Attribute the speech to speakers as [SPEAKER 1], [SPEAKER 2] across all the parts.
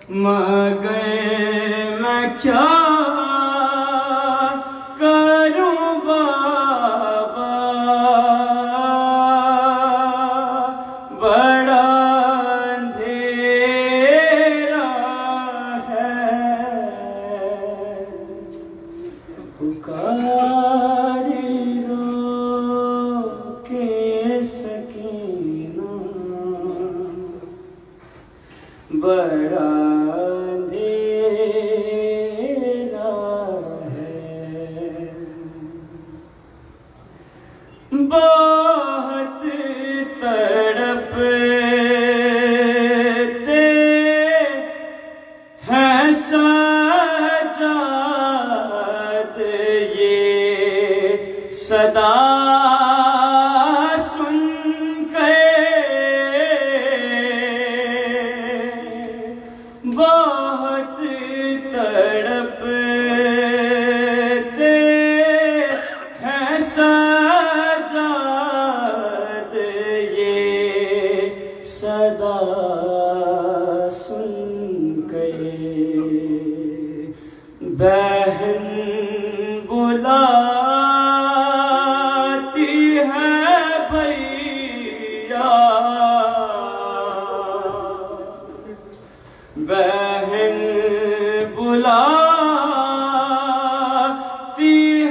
[SPEAKER 1] मगर मैं क्या करूं बाबा, बड़ा अंधेरा है। पुकारी रो के सकीना, बड़ा अंधेरा है। बहुत तड़पते हैं सजाद, ये सदा सुन के। बहुत तड़पते हैं सजाद, ये सदा सुन के। बहन बुलाती है भैया, बहन बुलाती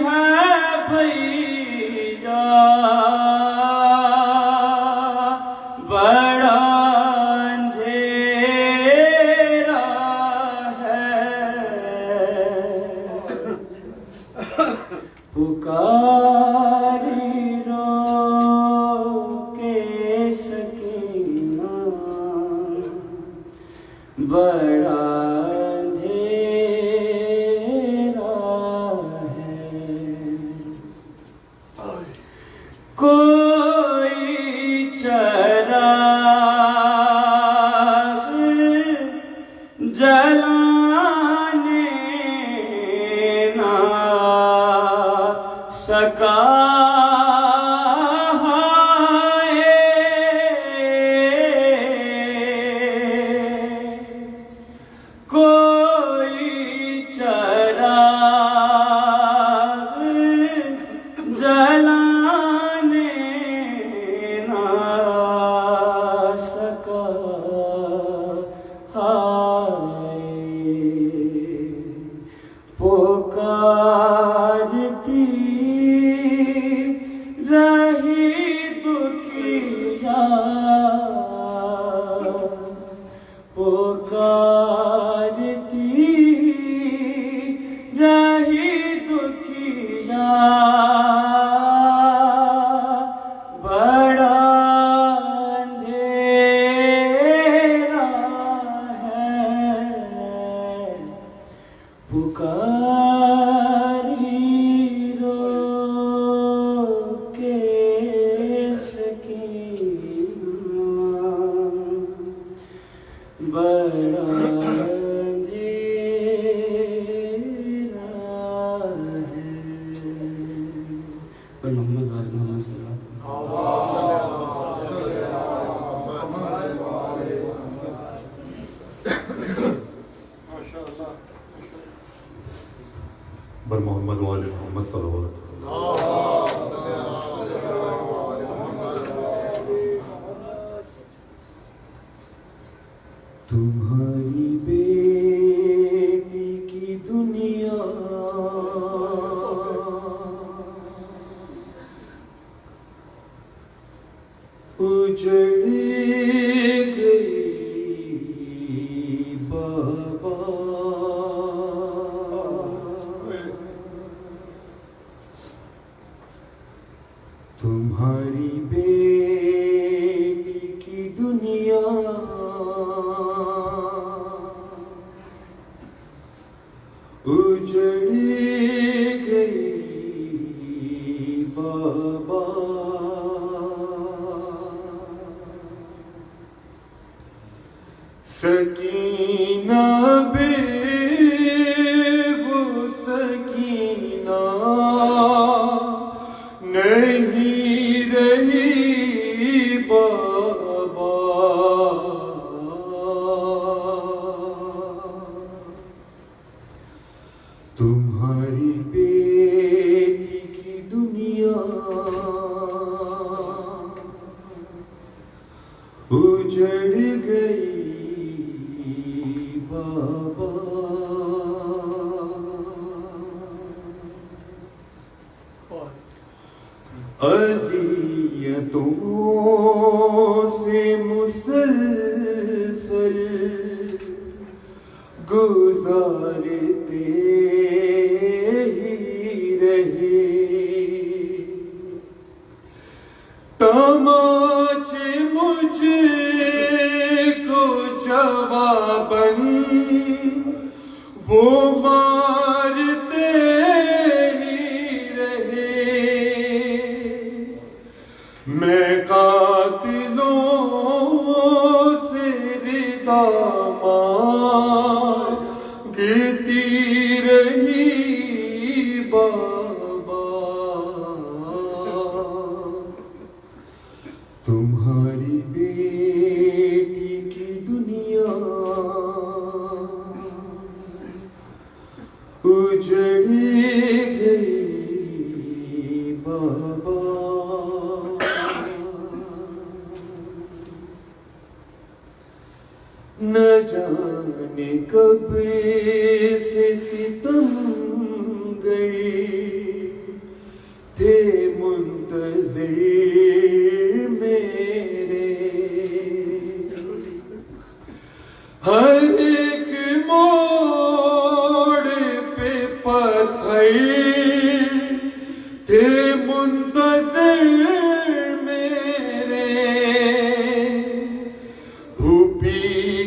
[SPEAKER 1] है भैया, बड़ा अंधेरा है। पुकारी रो के सकीना, बड़ा अंधेरा है। कोई चिराग जलाने ना सका कोई चिराग जलाने ना सका हाय। पुकारती रही दुखिया, पुकारती रही दुखिया, बड़ा अंधेरा है। पुकारी रो के सकीना, बड़ा अंधेरा है। पर मोहम्मद वाले मोहम्मद सल्लल्लाहु
[SPEAKER 2] बर मोहम्मद वाले मोहम्मद सल्लल्लाहु अलैहि वसल्लम। तुम्हारी बेटी की दुनिया उजड़ गई बाबा, तुम्हारी बेटी की दुनिया उजड़ गई बाबा। सकीना बे वो सकीना नहीं रही बाबा। उजड़ गई बाबा। अज़ियतों से मुसलसल गुज़ारते ही रहे, तमाचे मुझको जवाबन वो मारते ही रहे। मैं कातिलों से रिदा मांगती रही बाबा। तुम्हारी बेटी की दुनिया उजड़ गई बाबा। न जाने कब से सितमगर थे मुंतज़िर मेरे, हर एक मोड़ पे पत्थर थे मुंतज़िर मेरे। भूपी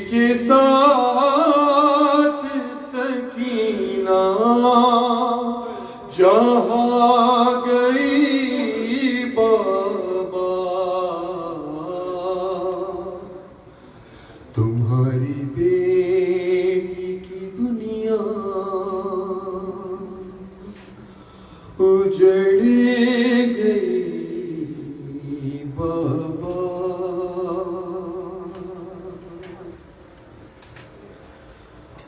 [SPEAKER 2] के साथ सकीना जहाँ गई बाबा। तुम्हारी बेटी की दुनिया उजड़ गई बाबा।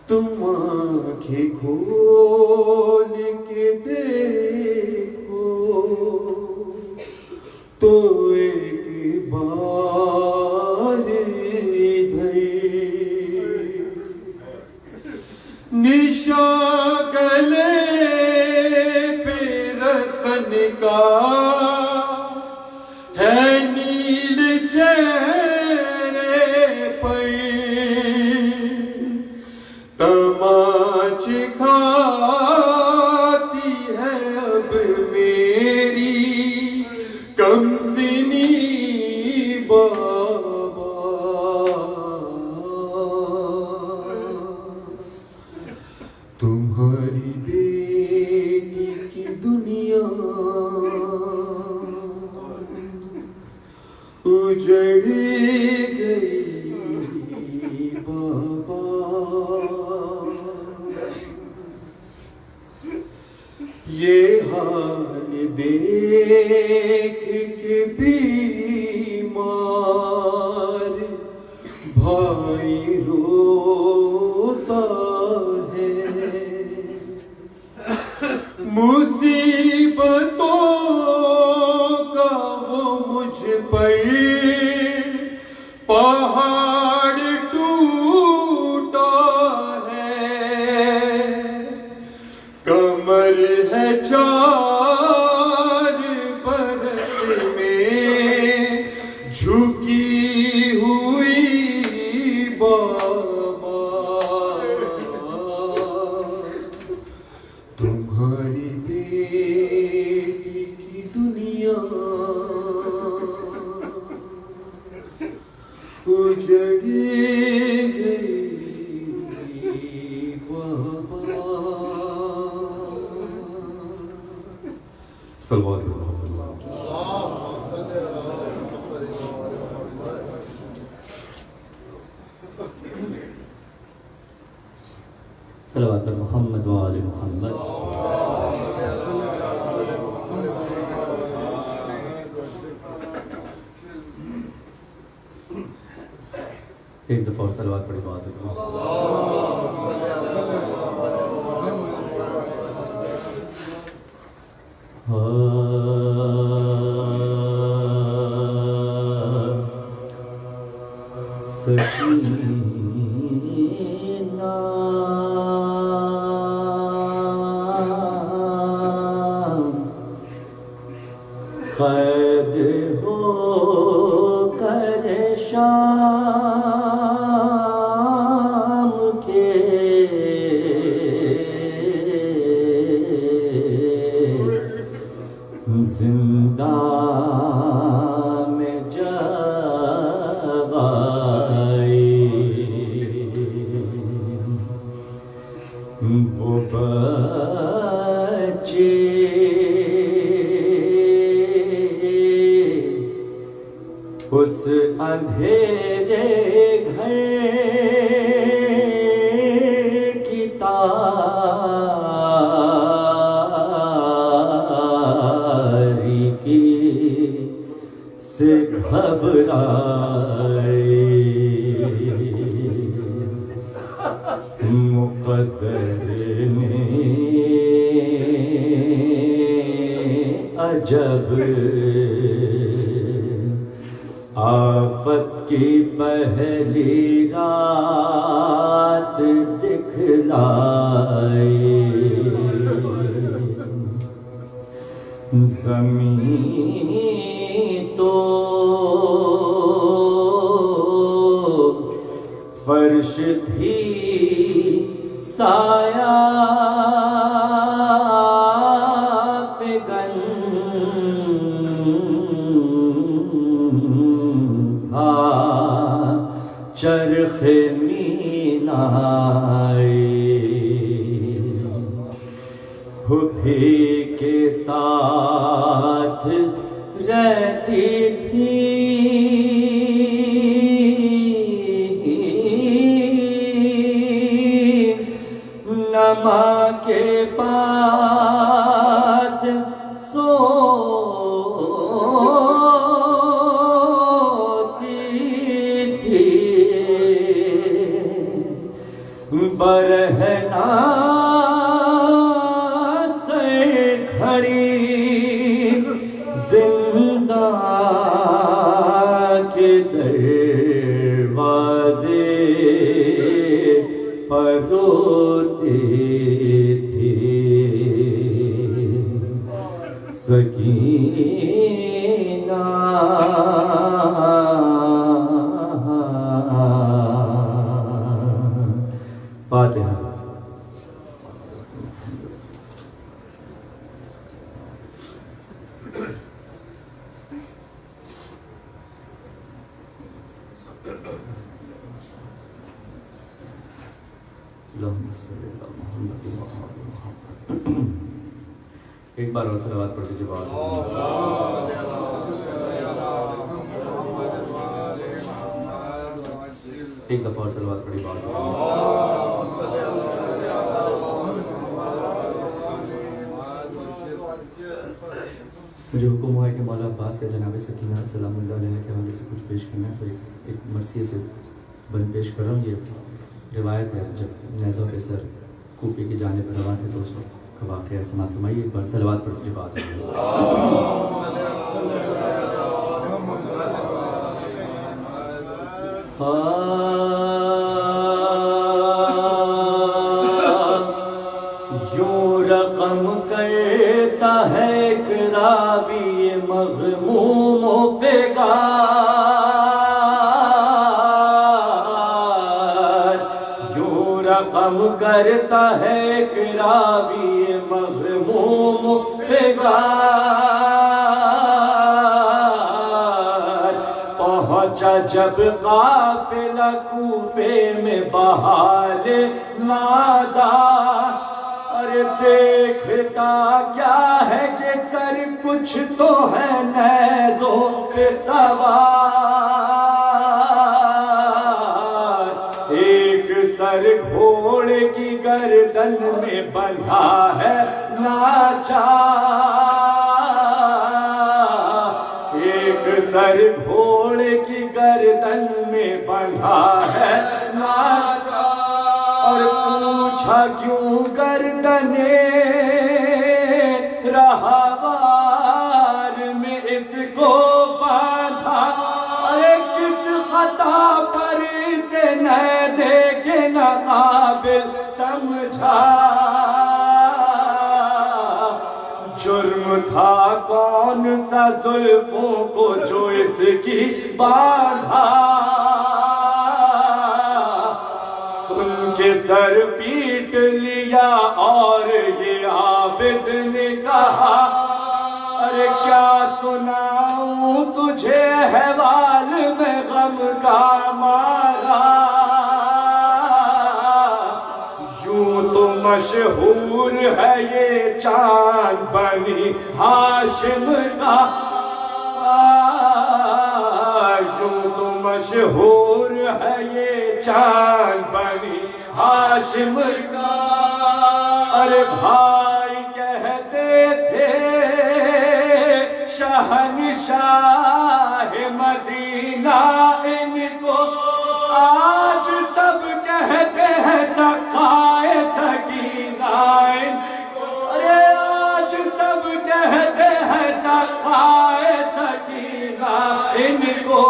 [SPEAKER 2] तुम आँखें खोल के देखो तो एक बार इधर, निशा गले पे रसन का है नील चेहरे पर। तमाच खाती है अब मेरी कमसिनी बाबा। तुम्हारी बेटी की दुनिया उजड़ गई बाबा। ये हाल देख के बीमार भाई रोता है। मुसीबतों का वो मुझ पर पहाड़ टूटा है। कमर है 4 बरस में झुकी हुई बाबा। तुम्हारी बेटी की दुनिया उजड़ गई बाबा। सलवात
[SPEAKER 1] सलवात मोहम्मद व आले मोहम्मद। एक दफा और सलवात पढ़ी बात कैद हो कर शाम के जिंदा में जब आई वो बच्चे उस अंधेरे घर की तारीकी से घबराए मुक़द्दर ने अजब आफत की पहली रात दिखलाई ज़मीं तो फर्श भी साया फिगन चरखे मीनाए फूफी के साथ रहती थी नमा के पास बरहना से खड़ी जिंदा के दरवाजे पर रोती थी सकीना फातिहा। एक बार और सलावत पढ़ दीजिए बात एक दफा और सलावत पढ़ी बात मुझे हुक्म हुआ है कि मौला अब्बास या जनाब सकीना सलामुल्लाह अलैहा के हवाले से कुछ पेश करना है, तो एक मरसी से बंद पेश कर रहा हूँ। ये रिवायत है, जब नेज़ों के सर कूफे की जाने पर रवा थे तो उस वक्त का वाक़या समात फरमाइए। एक बार सलावत पढ़ दीजिए बात यूं रकम करता है कराबी मग़मूम फिगार, यूं रकम करता है कराबी मग़मूम फिगार। पहुँचा जब काफ़िला कूफे में बहाल नादा, अरे देखता क्या है कि सर कुछ तो है नेज़ों पे सवार। एक सर घोड़े की गर्दन में बंधा है नाचार, एक सर घोड़े की गर्दन में बंधा है नाचार। और पूछा क्यों गर्दने रहावार में इसको बांधा, अरे किस खता पर इसे
[SPEAKER 2] था कौन सा जुल्फों को जो इसकी बांधा, सुन के सर पीट लिया और ये आबिद ने कहा, अरे क्या सुनाऊं तुझे अहवाल में गम का मारा। यूं तो मशहूर है ये चांद बनी हाशिम का, यूं तो मशहूर है ये चांद बनी हाशिम का। अरे भाई कहते थे शहंशाह मदीना इनको, आज सब कहते हैं सखाए सकीना इनको। अरे आज सब कहते हैं सखाए सकीना इनको।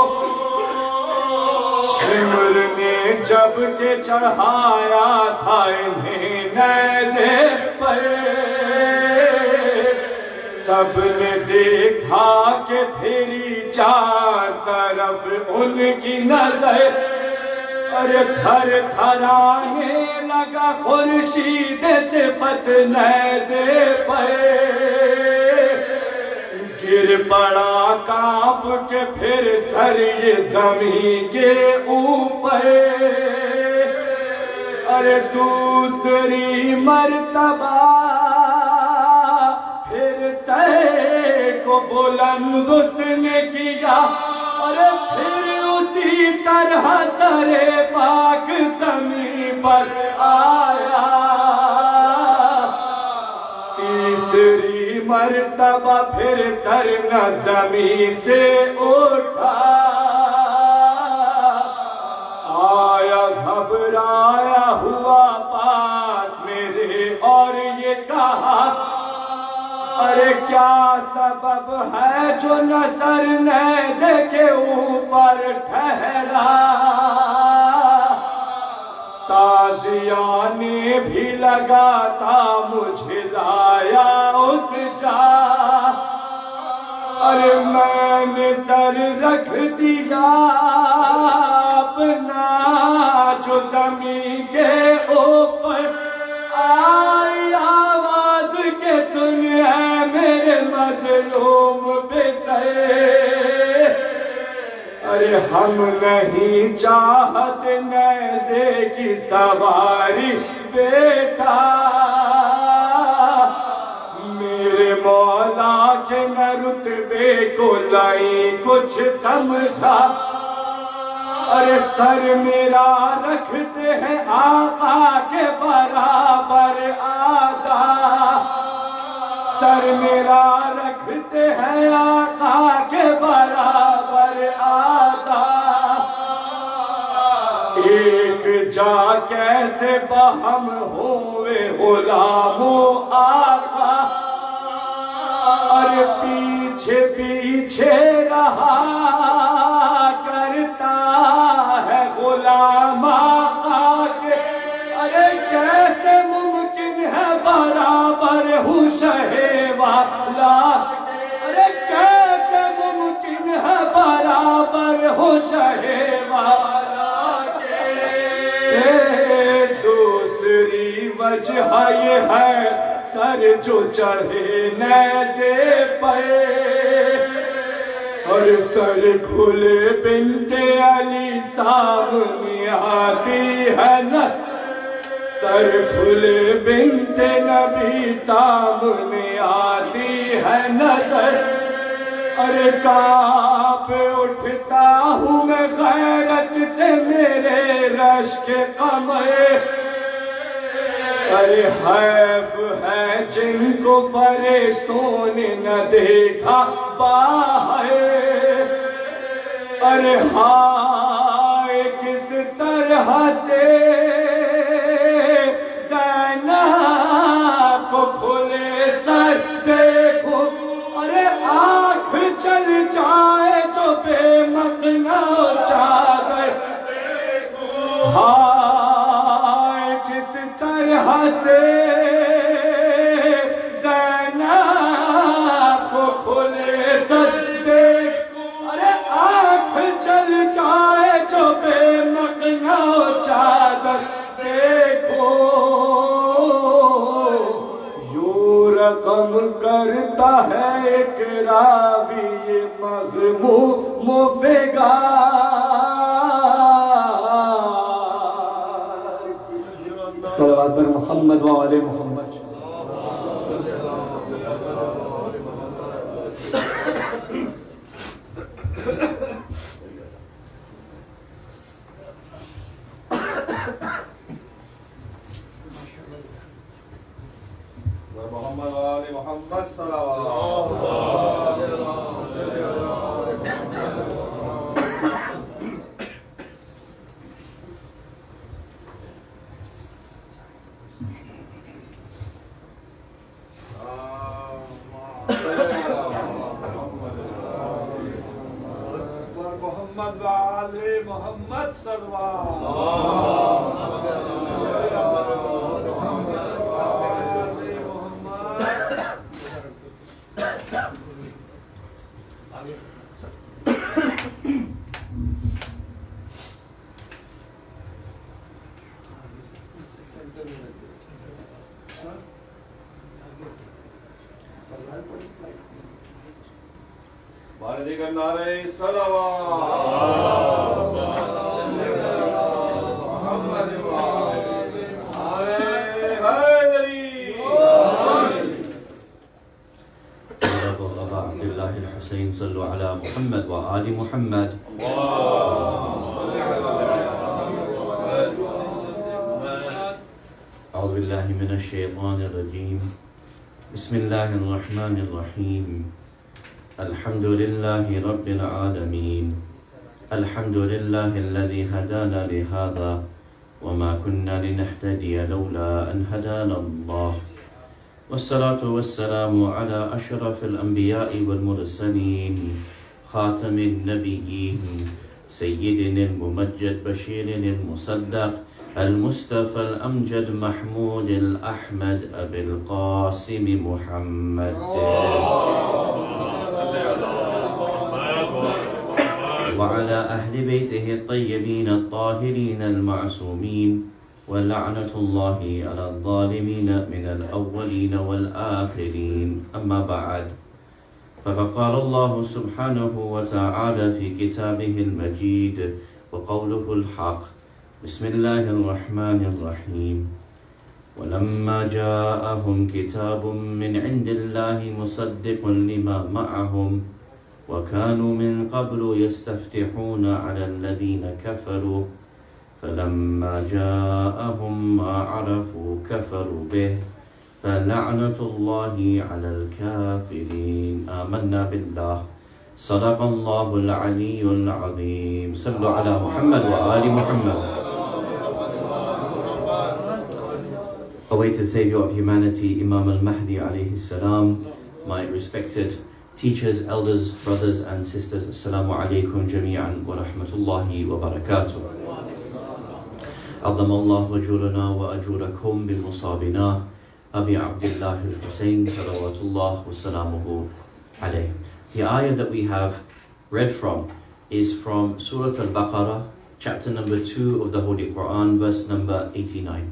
[SPEAKER 2] शिमर ने जब के चढ़ाया था इन्हें नेज़े पर, सबने देखा कि फिरी चार तरफ उनकी नजर। अरे थर थराने लगा खुर्शीद सिफत नेज़े पर, गिर पड़ा कांप के फिर सर ये ज़मीन के ऊपर। अरे दूसरी मर्तबा फिर सर को बुलंद उसने किया, अरे फिर उसी तरह सरे पाक ज़मीन पर आया। तीसरी मर्तबा फिर सर न ज़मीन से उठा, आया घबराया हुआ पास मेरे और ये कहा, अरे क्या सबब है जो न सर नेज़े के ऊपर ठहरा। ताज़ियाने भी लगाता मुझे लाया उस जा, अरे मैंने सर रख दिया अपना जो ज़मीन के ऊपर। आई आवाज के सुन है मेरे मजलूम बेसरे, अरे हम नहीं चाहते नेज़े की सवारी बेटा। मेरे मौला के न रुतबे को लाई कुछ समझा, अरे सर मेरा रखते हैं आका के बराबर आधा, सर मेरा रखते हैं आका के बराबर आधा। एक जा कैसे बहम होवे गुलामों आका, अरे पीछे पीछे रहा करता है गुलाम आके। अरे कैसे मुमकिन है बराबर हूँ शहे वाला, अरे कैसे मुमकिन है बराबर हूँ शहे वाला के। दूसरी वजह ये है सर जो चढ़े नेज़े पे, और सर खुले बिन्ते अली सामने आती है न, सर खुले बिन्ते नबी सामने आती है नजर। अरे कांप उठता हूँ मैं गैरत से मेरे रश्क कमरे। अरे हैफ है जिनको फरिश्तों ने न देखा बाहर। अरे हाय किस तरह से ज़ैनब को खुले सर देखो, अरे आँख चल जाए जो बेमकना चादर देखो। हाय किस तरह से ज़ैनब मज़मूम फिगार सलवात पर मोहम्मद व आले Mohammad
[SPEAKER 1] صلوا على محمد وآل محمد أعوذ بالله من الشيطان الرجيم بسم الله الرحمن الرحيم الحمد لله رب العالمين الحمد لله الذي هدانا لهذا وما كنا لنهتدي لولا أن هدانا الله والصلاة والسلام على أشرف الأنبياء والمرسلين خاتم النبيين سيدنا الممجد بشير المصدق المصطفى الأمجد محمود الأحمد أبي القاسم محمد وعلى أهل بيته الطيبين الطاهرين المعصومين ولعنة الله على الظالمين من الأولين والآخرين أما بعد فقد قال الله سبحانه وتعالى في كتابه المجيد وقوله الحق بسم الله الرحمن الرحيم ولما جاءهم كتاب من عند الله مصدق لما معهم وكانوا من قبل يستفتحون على الذين كفروا فلما جاءهم ما عرفوا كفروا به فلعنة الله على الكافرين آمنا بالله صدق الله العلي العظيم صلوا على محمد وآل محمد. Awaited Savior of humanity, Imam al-Mahdi alayhi salam, my respected teachers, elders, brothers and sisters, Assalamu alaikum jami'an wa rahmatullahi wa barakatuh. عظم الله أجورنا وأجوركم بمصابنا أبي عبد الله الحسين صلوات الله وسلامه عليه. The ayah that we have read from is from Surah Al-Baqarah, chapter number 2 of the Holy Quran, verse number 89.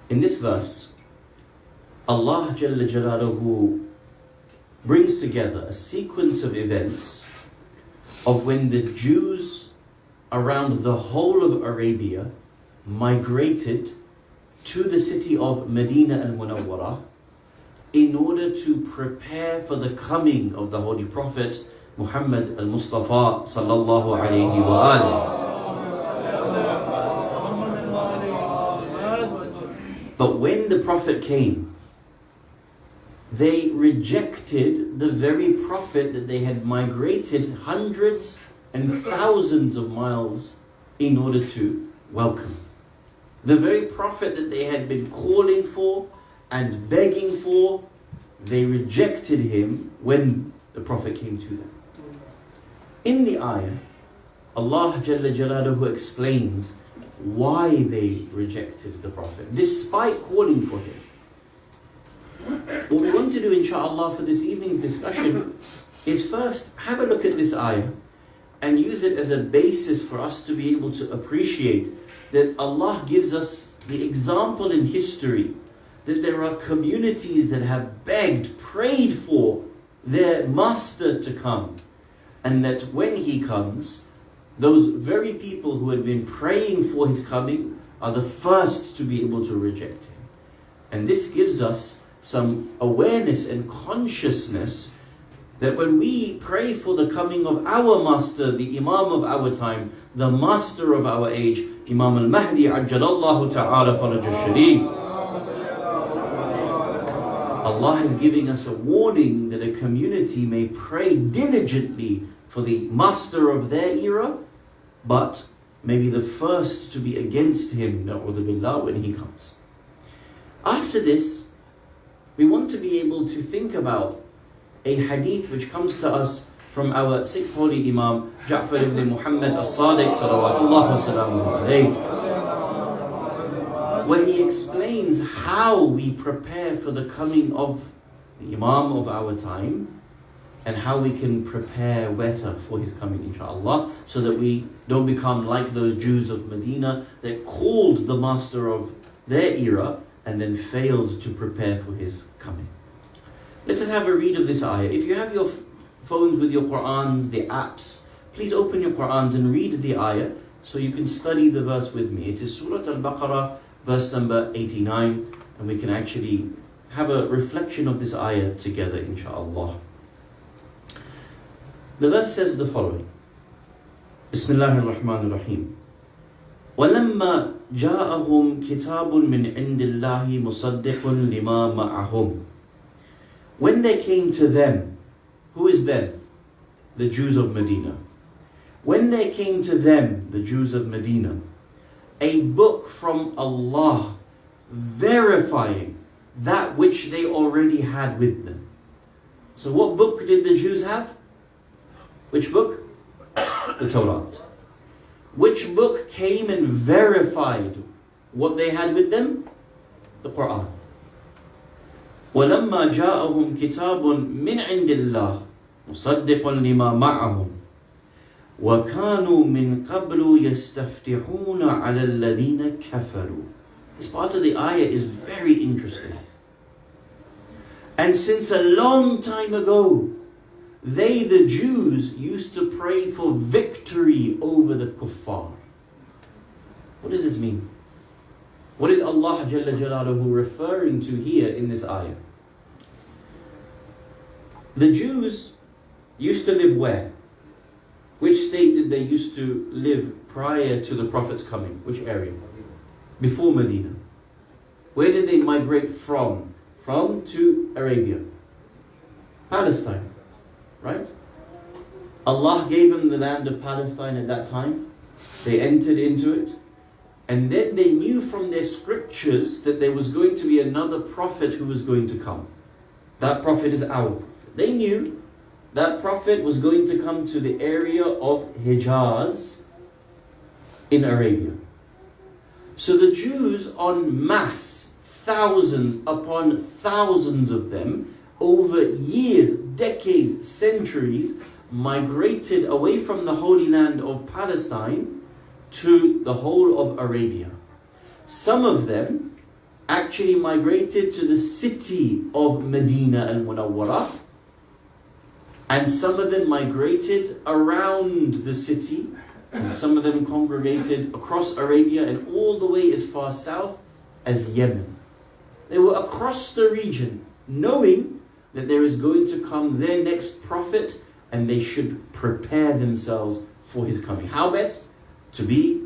[SPEAKER 1] In this verse, Allah Jalla Jalaluhu brings together a sequence of events of when the Jews around the whole of Arabia migrated to the city of Medina al-Munawwarah in order to prepare for the coming of the Holy Prophet Muhammad al-Mustafa sallallahu alayhi wa alihi. But when the Prophet came, they rejected the very Prophet that they had migrated hundreds and thousands of miles in order to welcome. The very Prophet that they had been calling for and begging for, they rejected him when the Prophet came to them. In the ayah, Allah Jalla Jalaluhu explains why they rejected the Prophet, despite calling for him. What we want to do, inshallah, for this evening's discussion is first have a look at this ayah and use it as a basis for us to be able to appreciate that Allah gives us the example in history that there are communities that have begged, prayed for
[SPEAKER 3] their master to come, and that when he comes, those very people who had been praying for his coming are the first to be able to reject him. And this gives us some awareness and consciousness that when we pray for the coming of our master, the Imam of our time, the master of our age, Imam al-Mahdi Ajjalallahu Ta'ala Faraj al-Sharif, Allah is giving us a warning that a community may pray diligently for the master of their era, but maybe the first to be against him, na'udhu billah, when he comes. After this, we want to be able to think about a hadith which comes to us from our sixth holy Imam, Ja'far ibn Muhammad as-Sadiq, salawatullah wa salamuhu alayhi, where he explains how we prepare for the coming of the Imam of our time, and how we can prepare better for his coming, inshallah, so that we don't become like those Jews of Medina that called the master of their era and then failed to prepare for his coming. Let us have a read of this ayah. If you have your phones with your Qur'ans, the apps, please open your Qur'ans and read the ayah so you can study the verse with me. It is Surah Al-Baqarah, verse number 89, and we can actually have a reflection of this ayah together, inshallah. The verse says the following. Bismillahir Rahmanir Rahim. وَلَمَّا جَاءَهُمْ كِتَابٌ مِّنْ عِنْدِ اللَّهِ مُصَدِّقٌ لِمَا مَعَهُمْ. When they came to them, who is them? The Jews of Medina. When they came to them, the Jews of Medina, a book from Allah verifying that which they already had with them. So what book did the Jews have? Which book? The Torah. Which book came and verified what they had with them? The Quran. وَلَمَّا جَاءَهُمْ كِتَابٌ مِّنْ عِنْدِ اللَّهِ مُصَدِّقٌ لِمَا مَعَهُمْ وَكَانُوا مِنْ قَبْلُ يَسْتَفْتِحُونَ عَلَى الَّذِينَ كَفَرُوا. This part of the ayah is very interesting. And since a long time ago, they, the Jews, used to pray for victory over the kuffar. What does this mean? What is Allah Jalla Jalaluhu referring to here in this ayah? The Jews used to live where? Which state did they used to live prior to the Prophet's coming? Which area? Before Medina. Where did they migrate from? From to Arabia. Palestine. Right? Allah gave them the land of Palestine at that time. They entered into it. And then they knew from their scriptures that there was going to be another prophet who was going to come. That prophet is our prophet. They knew that prophet was going to come to the area of Aijaz in Arabia. So the Jews en masse, thousands upon thousands of them, over years, decades, centuries, migrated away from the Holy Land of Palestine to the whole of Arabia. Some of them actually migrated to the city of Medina al-Munawwara, and some of them migrated around the city, and some of them congregated across Arabia and all the way as far south as Yemen. They were across the region, knowing that there is going to come their next prophet, and they should prepare themselves for his coming. How best? To be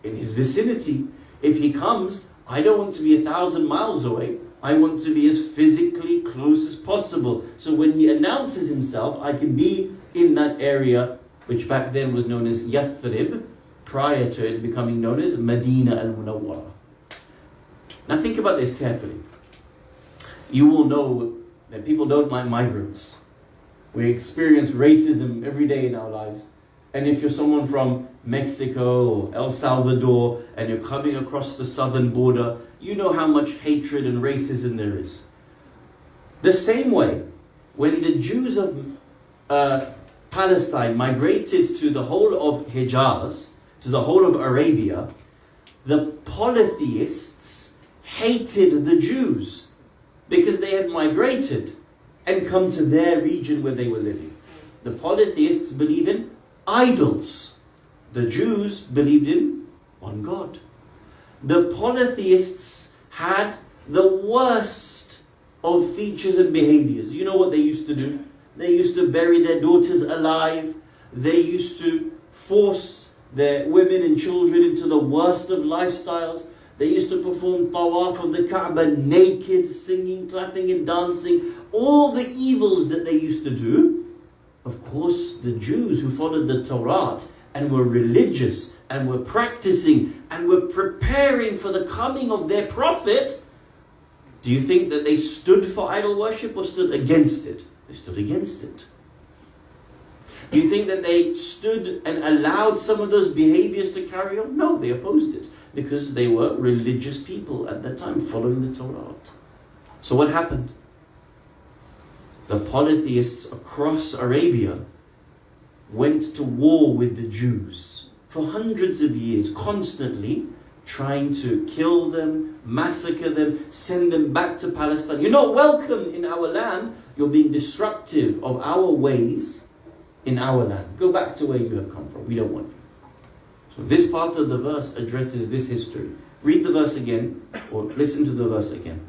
[SPEAKER 3] in his vicinity. If he comes, I don't want to be 1,000 miles away. I want to be as physically close as possible. So when he announces himself, I can be in that area, which back then was known as Yathrib, prior to it becoming known as Medina al-Munawwara. Now think about this carefully. You will know that people don't like migrants. We experience racism every day in our lives. And if you're someone from Mexico or El Salvador and you're coming across the southern border, you know how much hatred and racism there is. The same way, when the Jews of Palestine migrated to the whole of Hijaz, to the whole of Arabia, the polytheists hated the Jews because they had migrated and come to their region where they were living. The polytheists believe in idols. The Jews believed in one God. The polytheists had the worst of features and behaviors. You know what they used to do? They used to bury their daughters alive. They used to force their women and children into the worst of lifestyles. They used to perform tawaf of the Kaaba naked, singing, clapping and dancing. All the evils that they used to do. Of course, the Jews who followed the Torah and were religious and were practicing and were preparing for the coming of their prophet, do you think that they stood for idol worship or stood against it? They stood against it. Do you think that they stood and allowed some of those behaviors to carry on? No, they opposed it because they were religious people at that time following the Torah. So what happened? The polytheists across Arabia went to war with the Jews for hundreds of years, constantly trying to kill them, massacre them, send them back to Palestine. You're not welcome in our land. You're being disruptive of our ways in our land. Go back to where you have come from. We don't want you. So this part of the verse addresses this history. Read the verse again, or listen to the verse again.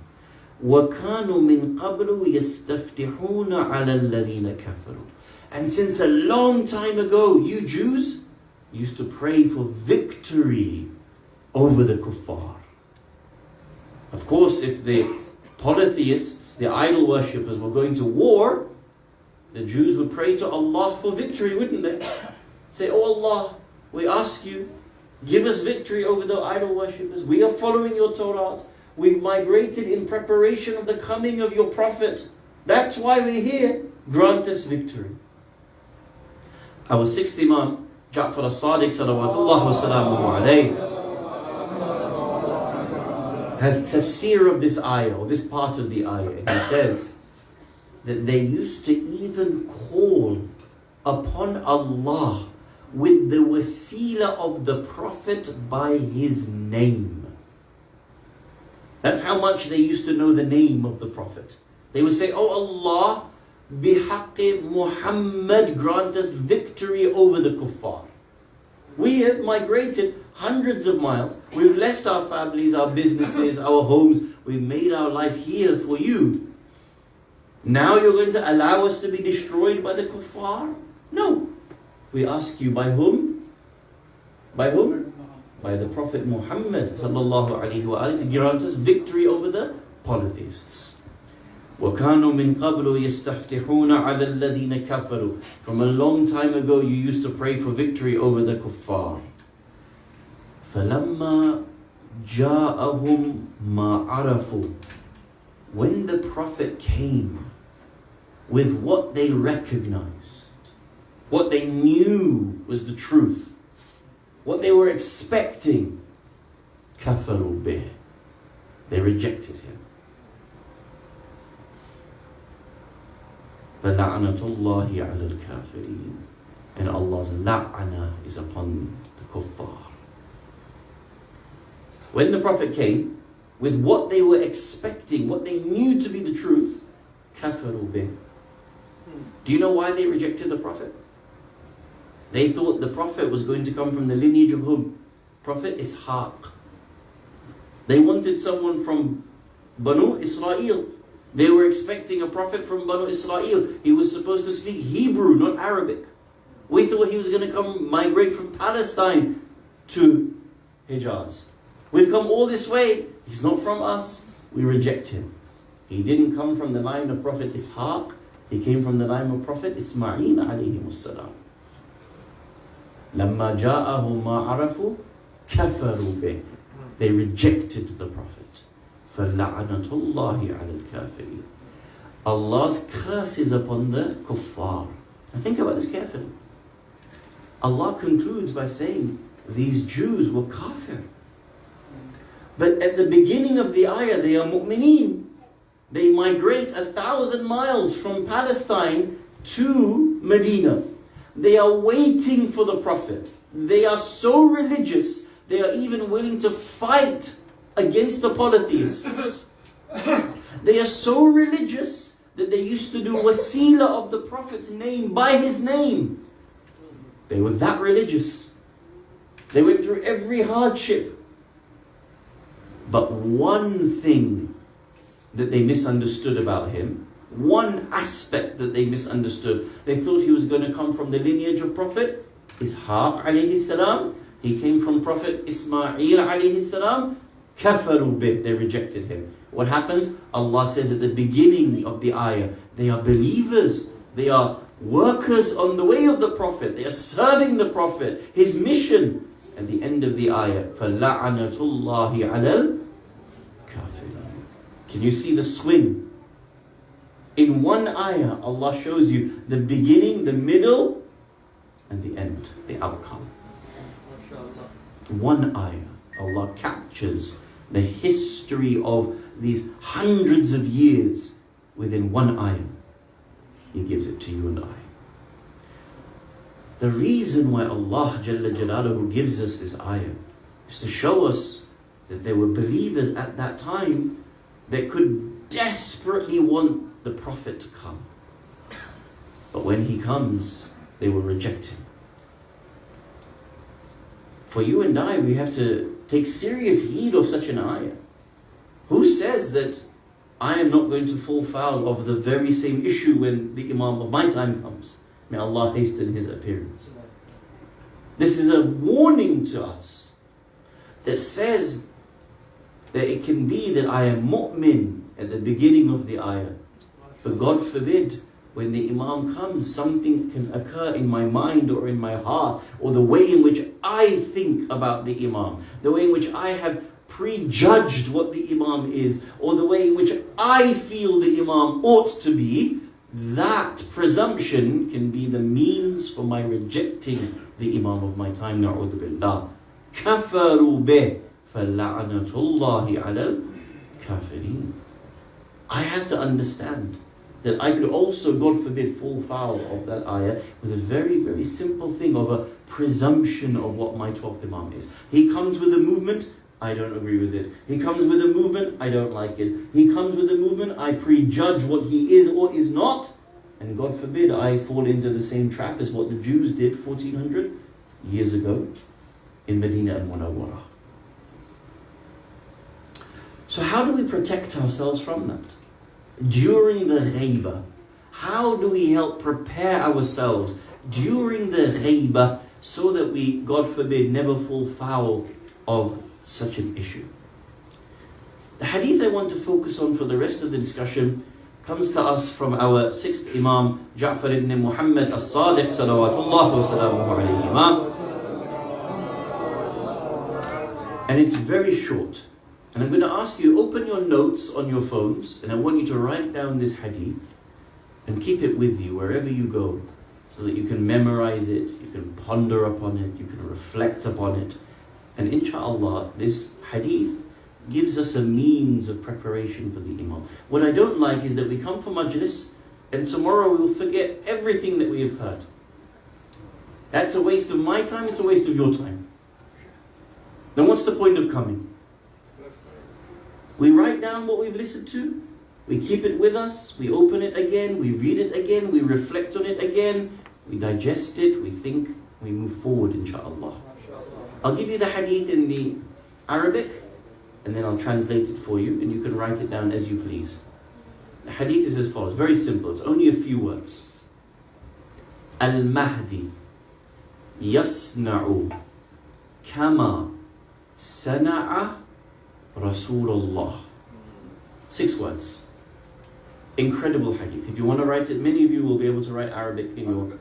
[SPEAKER 3] وَكَانُوا مِنْ قَبْلُ يَسْتَفْتِحُونَ عَلَى الَّذِينَ كَفَرُوا. And since a long time ago, you Jews used to pray for victory over the kuffar. Of course, if the polytheists, the idol worshippers, were going to war, the Jews would pray to Allah for victory, wouldn't they? Say, oh Allah, we ask you, give us victory over the idol worshippers. We are following your Torah. We've migrated in preparation of the coming of your Prophet. That's why we're here. Grant us victory. Our sixth Imam, Ja'far as-Sadiq salawatullah wa salamuhu alayhi, has tafsir of this ayah, or this part of the ayah. And he says that they used to even call upon Allah with the wasila of the Prophet by his name. That's how much they used to know the name of the Prophet. They would say, oh Allah, bihaqqi Muhammad, grant us victory over the kuffar. We have migrated hundreds of miles. We've left our families, our businesses, our homes. We've made our life here for you. Now you're going to allow us to be destroyed by the kuffar? No. We ask you, by whom? By whom? By the Prophet Muhammad sallallahu alaihi wasallam, to grant us victory over the polytheists. وَكَانُوا مِنْ قَبْلُ يَسْتَفْتِحُونَ عَلَى الَّذِينَ كَفَرُوا. From a long time ago, you used to pray for victory over the kuffar. فَلَمَّا جَاءَهُمْ مَا عَرَفُوا. When the Prophet came with what they recognized, what they knew was the truth, what they were expecting, كَفَرُوا بِهِ. They rejected him. فَلَعْنَةُ اللَّهِ عَلَى الْكَافِرِينَ. And Allah's la'ana is upon the kuffar. When the Prophet came with what they were expecting, what they knew to be the truth, كَفَرُوا بِهِ. Do you know why they rejected the Prophet? They thought the Prophet was going to come from the lineage of whom? Prophet Ishaq. They wanted someone from Banu Israel. They were expecting a prophet from Banu Israel. He was supposed to speak Hebrew, not Arabic. We thought he was going to come migrate from Palestine to Aijaz. We've come all this way. He's not from us. We reject him. He didn't come from the line of Prophet Ishaq. He came from the line of Prophet Ismail alayhi salam. لَمَّا جَاءَهُمْ مَا عَرَفُوا كَفَرُوا بِهِ. They rejected the Prophet. فَلَعْنَةُ اللَّهِ عَلَى الْكَافِرِينَ. Allah's curse is upon the kuffar. Now think about this carefully. Allah concludes by saying these Jews were kafir. But at the beginning of the ayah, they are mu'mineen. They migrate 1,000 miles from Palestine to Medina. They are waiting for the Prophet. They are so religious, they are even willing to fight against the polytheists. They are so religious that they used to do wasila of the Prophet's name by his name. They were that religious. They went through every hardship. But one thing that they misunderstood about him, one aspect that they misunderstood, they thought he was going to come from the lineage of Prophet Ishaq alayhi salam. He came from Prophet Ismail alayhi salam. Kafaru bih, they rejected him. What happens? Allah says at the beginning of the ayah, they are believers, they are workers on the way of the Prophet, they are serving the Prophet, his mission. At the end of the ayah, فَلَعَنَةُ اللَّهِ عَلَى الْكَافِرِينَ. Can you see the swing? In one ayah, Allah shows you the beginning, the middle, and the end, the outcome. One ayah, Allah captures the history of these hundreds of years within one ayah. He gives it to you and I. The reason why Allah Jalla Jalaluhu gives us this ayah is to show us that there were believers at that time that could desperately want the Prophet to come. But when he comes, they will reject him. For you and I, we have to take serious heed of such an ayah. Who says that I am not going to fall foul of the very same issue when the Imam of my time comes? May Allah hasten his appearance. This is a warning to us that says that it can be that I am mu'min at the beginning of the ayah. But God forbid, when the Imam comes, something can occur in my mind or in my heart, or the way in which I think about the Imam, the way in which I have prejudged what the Imam is, or the way in which I feel the Imam ought to be. That presumption can be the means for my rejecting the Imam of my time. Na'udhu billah. Kafaru bih, fala'anatullahi ala kafirin. I have to understand that I could also, God forbid, fall foul of that ayah with a very, very simple thing of a presumption of what my 12th Imam is. He comes with a movement, I don't agree with it. He comes with a movement, I don't like it. He comes with a movement, I prejudge what he is or is not. And God forbid, I fall into the same trap as what the Jews did 1400 years ago in Medina and Munawwara. So how do we protect ourselves from that? During the ghaibah, how do we help prepare ourselves during the ghaibah so that we, God forbid, never fall foul of such an issue? The hadith I want to focus on for the rest of the discussion comes to us from our 6th Imam, Ja'far ibn Muhammad as-Sadiq, salawatullah wa salamuhu alayhi. And it's very short. And I'm going to ask you, open your notes on your phones, and I want you to write down this hadith and keep it with you wherever you go, so that you can memorize it, you can ponder upon it, you can reflect upon it. And inshallah, this hadith gives us a means of preparation for the Imam. What I don't like is that we come for Majlis, and tomorrow we'll forget everything that we have heard. That's a waste of my time, it's a waste of your time. Then what's the point of coming? We write down what we've listened to, we keep it with us, we open it again, we read it again, we reflect on it again, we digest it, we think, we move forward, inshallah. I'll give you the hadith in the Arabic, and then I'll translate it for you, and you can write it down as you please. The hadith is as follows, very simple, it's only a few words. Al-Mahdi yasna'u kama sana'a Rasulullah. 6 words. Incredible hadith. If you want to write it, many of you will be able to write Arabic in your...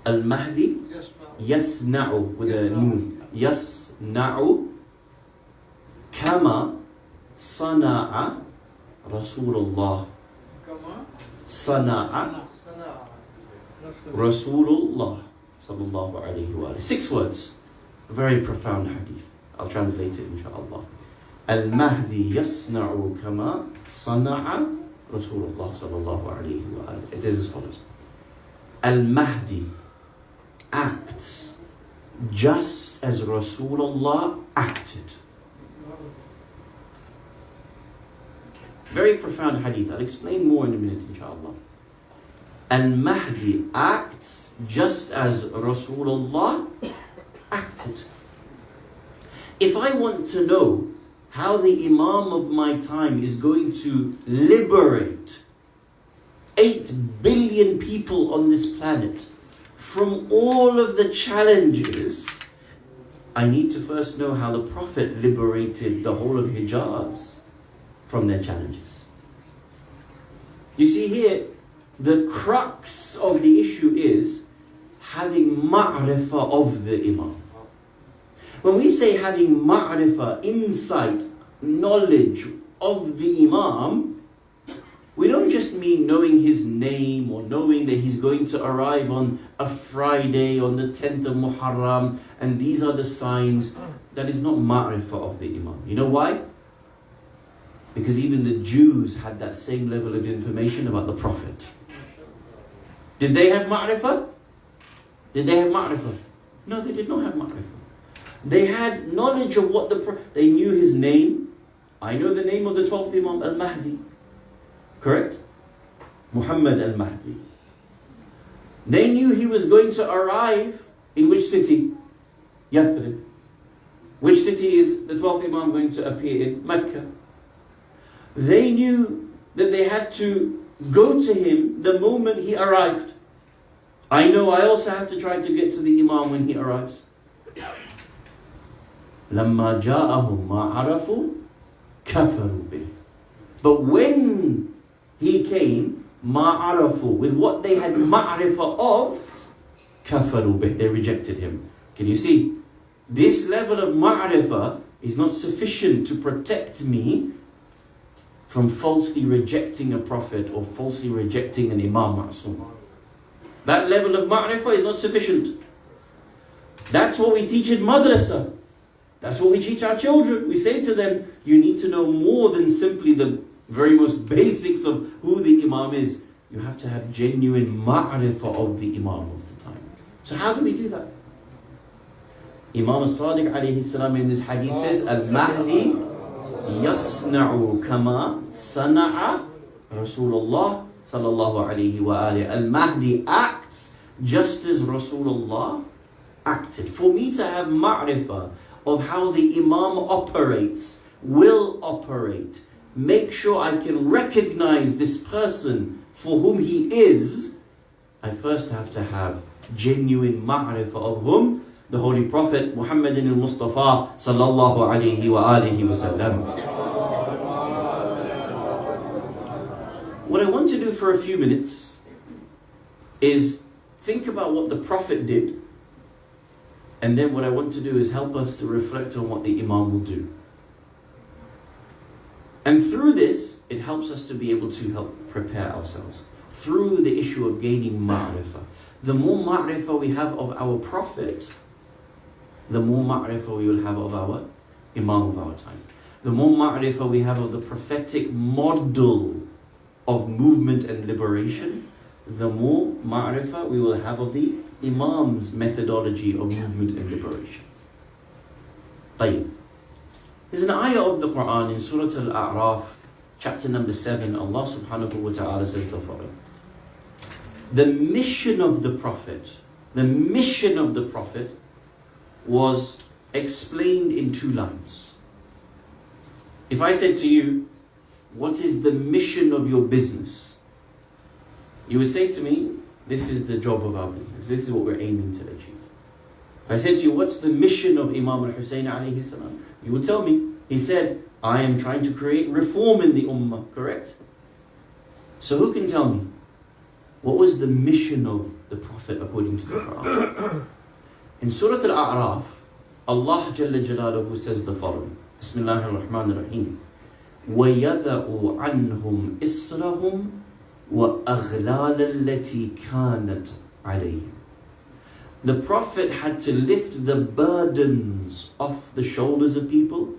[SPEAKER 3] Al-Mahdi yasna'u with a noon. Yasna'u kama sana'a Rasulullah. Sana'a Rasulullah sallallahu alayhi wa sallam. 6 words. A very profound hadith. I'll translate it, inshallah. Al-Mahdi yasna'u kama sana'a Rasulullah sallallahu alayhi wa sallam. It is as follows. Al-Mahdi acts just as Rasulullah acted. Very profound hadith. I'll explain more in a minute, inshallah. Al-Mahdi acts just as Rasulullah acted. If I want to know how the Imam of my time is going to liberate 8 billion people on this planet from all of the challenges, I need to first know how the Prophet liberated the whole of Hijaz from their challenges. You see here, the crux of the issue is having ma'rifah of the Imam. When we say having ma'rifah, insight, knowledge of the Imam, we don't just mean knowing his name or knowing that he's going to arrive on a Friday on the 10th of Muharram and these are the signs. That is not ma'rifah of the Imam. You know why? Because even the Jews had that same level of information about the Prophet. Did they have ma'rifah? Did they have ma'rifah? No, they did not have ma'rifah. They had knowledge of what they knew his name. I know the name of the 12th Imam, Al-Mahdi. Correct? Muhammad Al-Mahdi. They knew he was going to arrive in which city? Yathrib. Which city is the 12th Imam going to appear in? Mecca. They knew that they had to go to him the moment he arrived. I know I also have to try to get to the Imam when he arrives. لَمَّا جَاءَهُمْ مَا عَرَفُوا كَفَرُوا بِهِ. But when he came, مَا عَرَفُوا, with what they had ma'rifah of, كَفَرُوا بِهِ, they rejected him. Can you see? This level of ma'rifah is not sufficient to protect me from falsely rejecting a prophet or falsely rejecting an Imam Ma'soom. That level of ma'rifah is not sufficient. That's what we teach in madrasa. That's what we teach our children. We say to them, you need to know more than simply the very most basics of who the Imam is. You have to have genuine ma'rifah of the Imam of the time. So how do we do that? Imam al-Sadiq alayhi salam in this hadith says, Al-Mahdi yasna'u kama sana'a Rasulullah sallallahu alayhi wa alayhi. Al-Mahdi acts just as Rasulullah acted. For me to have ma'rifah of how the Imam operates, will operate, make sure I can recognize this person for whom he is, I first have to have genuine ma'rifah of whom? The Holy Prophet Muhammadin al-Mustafa sallallahu alayhi wa alihi wa sallam. What I want to do for a few minutes is think about what the Prophet did, and then what I want to do is help us to reflect on what the Imam will do. And through this, it helps us to be able to help prepare ourselves. Through the issue of gaining ma'rifah. The more ma'rifah we have of our Prophet, the more ma'rifah we will have of our Imam of our time. The more ma'rifah we have of the prophetic model of movement and liberation, the more ma'rifah we will have of the Imam's methodology of movement and liberation. طيب. There's an ayah of the Quran in Surah Al-A'raf, chapter number 7. Allah subhanahu wa ta'ala says the following. The mission of the Prophet, was explained in 2 lines. If I said to you, what is the mission of your business? You would say to me, this is the job of our business. This is what we're aiming to achieve. If I said to you, what's the mission of Imam al-Hussein alayhi salam? You would tell me, he said, I am trying to create reform in the ummah, correct? So who can tell me, what was the mission of the Prophet according to the Quran? In Surah Al-A'raf, Allah Jalla Jalaluhu says the following. Bismillahir Rahmanir Rahim. وَيَذَعُ عَنْهُمْ إِسْرَهُمْ وَأَغْلَالَ الَّتِي كَانَتْ عَلَيْهِمْ. The Prophet had to lift the burdens off the shoulders of people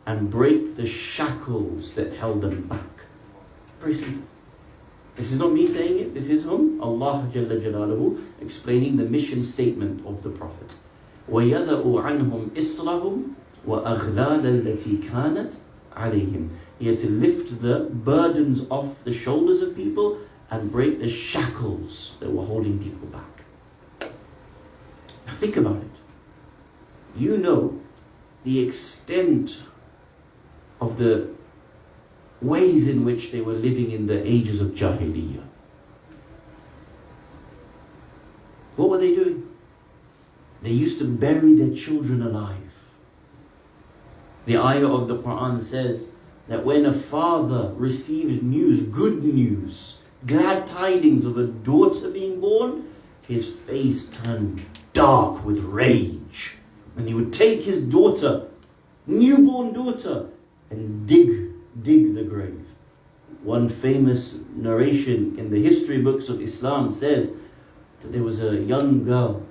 [SPEAKER 3] and break the shackles that held them back. Very simple. This is not me saying it, this is whom? Allah Jalla Jalaluhu explaining the mission statement of the Prophet. وَيَذَعُ عَنْهُمْ إِسْرَهُمْ وَأَغْلَالَ الَّتِي كَانَتْ عَلَيْهِمْ. He had to lift the burdens off the shoulders of people and break the shackles that were holding people back. Now think about it. You know the extent of the ways in which they were living in the ages of Jahiliyyah. What were they doing? They used to bury their children alive. The ayah of the Quran says that when a father received news, good news, glad tidings of a daughter being born, his face turned dark with rage. And he would take his daughter, newborn daughter, and dig the grave. One famous narration in the history books of Islam says that there was a young girl.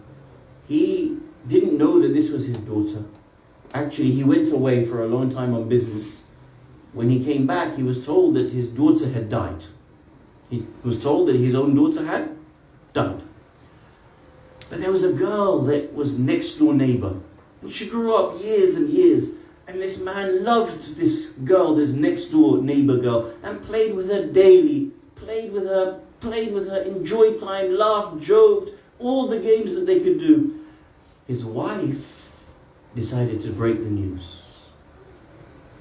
[SPEAKER 3] He didn't know that this was his daughter. Actually, he went away for a long time on business. When he came back, he was told that his daughter had died. He was told that his own daughter had died. But there was a girl that was next door neighbor. And she grew up years and years. And this man loved this girl, this next door neighbor girl, and played with her daily. Played with her, enjoyed time, laughed, joked, all the games that they could do. His wife decided to break the news.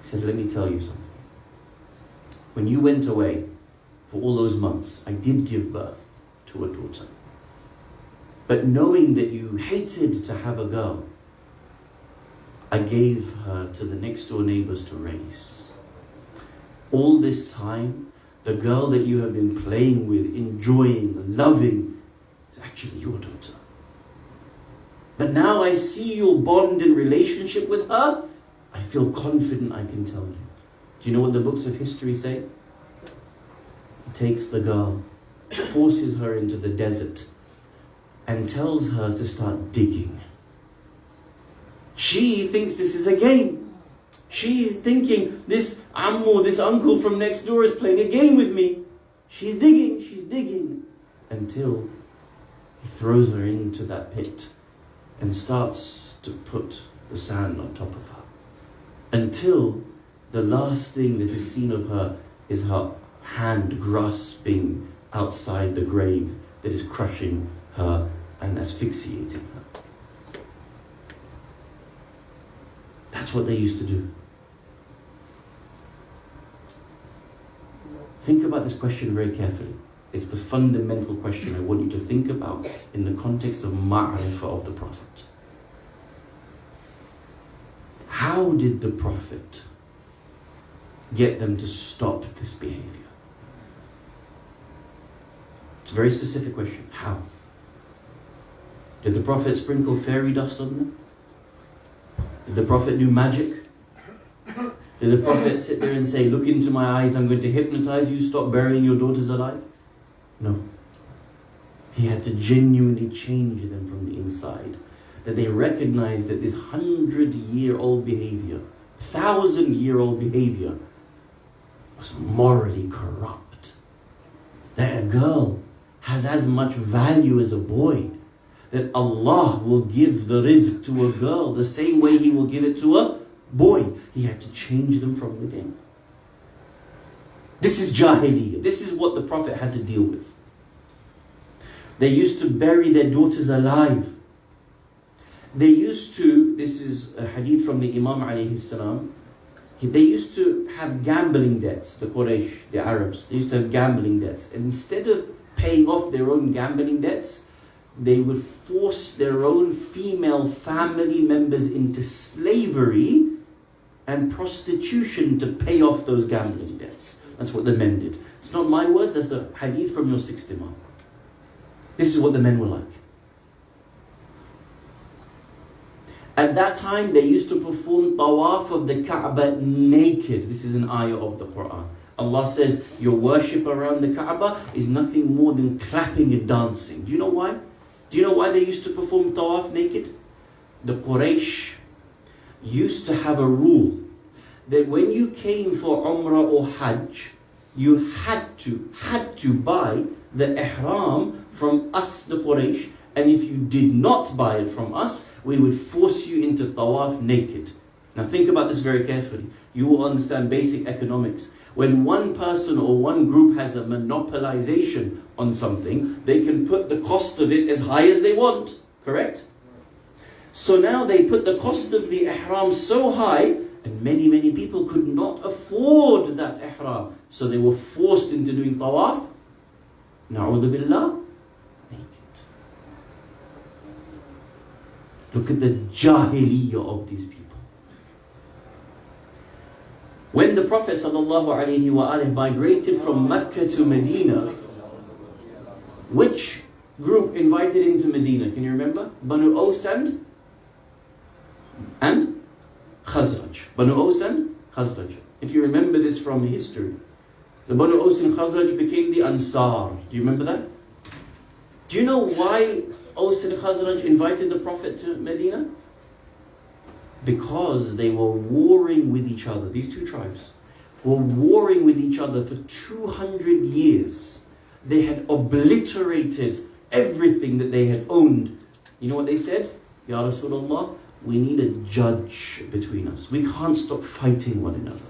[SPEAKER 3] He said, let me tell you something. When you went away for all those months, I did give birth to a daughter. But knowing that you hated to have a girl, I gave her to the next door neighbors to raise. All this time, the girl that you have been playing with, enjoying, loving, is actually your daughter. But now I see your bond and relationship with her, I feel confident I can tell you. Do you know what the books of history say? He takes the girl, forces her into the desert, and tells her to start digging. She thinks this is a game. She's thinking this ammu, this uncle from next door is playing a game with me. She's digging, until he throws her into that pit and starts to put the sand on top of her. Until the last thing that is seen of her is her hand grasping outside the grave that is crushing her and asphyxiating her. That's what they used to do. Think about this question very carefully. It's the fundamental question I want you to think about in the context of ma'rifah of the Prophet. How did the Prophet get them to stop this behavior? It's a very specific question. How? Did the Prophet sprinkle fairy dust on them? Did the Prophet do magic? Did the Prophet sit there and say, look into my eyes, I'm going to hypnotize you, stop burying your daughters alive? No. He had to genuinely change them from the inside. That they recognized that this 100-year-old behavior, 1,000-year-old behavior was morally corrupt. That a girl has as much value as a boy. That Allah will give the rizq to a girl the same way He will give it to a boy. He had to change them from within. This is Jahiliyyah. This is what the Prophet had to deal with. They used to bury their daughters alive. They used to, this is a hadith from the Imam alayhi salam, they used to have gambling debts, the Quraysh, the Arabs, they used to have gambling debts. And instead of paying off their own gambling debts, they would force their own female family members into slavery and prostitution to pay off those gambling debts. That's what the men did. It's not my words, that's a hadith from your sixth Imam. This is what the men were like. At that time, they used to perform tawaf of the Kaaba naked. This is an ayah of the Quran. Allah says, your worship around the Kaaba is nothing more than clapping and dancing. Do you know why? Do you know why they used to perform tawaf naked? The Quraysh used to have a rule that when you came for Umrah or Hajj, you had to buy the ihram from us, the Quraysh. And if you did not buy it from us, we would force you into tawaf naked. Now think about this very carefully. You will understand basic economics. When one person or one group has a monopolization on something, they can put the cost of it as high as they want. Correct? So now they put the cost of the ihram so high, and many people could not afford that ihram. So they were forced into doing tawaf. Na'udhu billah, naked. Look at the jahiliyyah of these people. When the Prophet ﷺ migrated from Mecca to Medina, which group invited him to Medina? Can you remember? Banu Aws and Khazraj. Banu Aws and Khazraj. If you remember this from history, the Banu Aws and Khazraj became the Ansar. Do you remember that? Do you know why Aws and Khazraj invited the Prophet to Medina? Because they were warring with each other. These two tribes were warring with each other for 200 years. They had obliterated everything that they had owned. You know what they said? Ya Rasulullah, we need a judge between us. We can't stop fighting one another.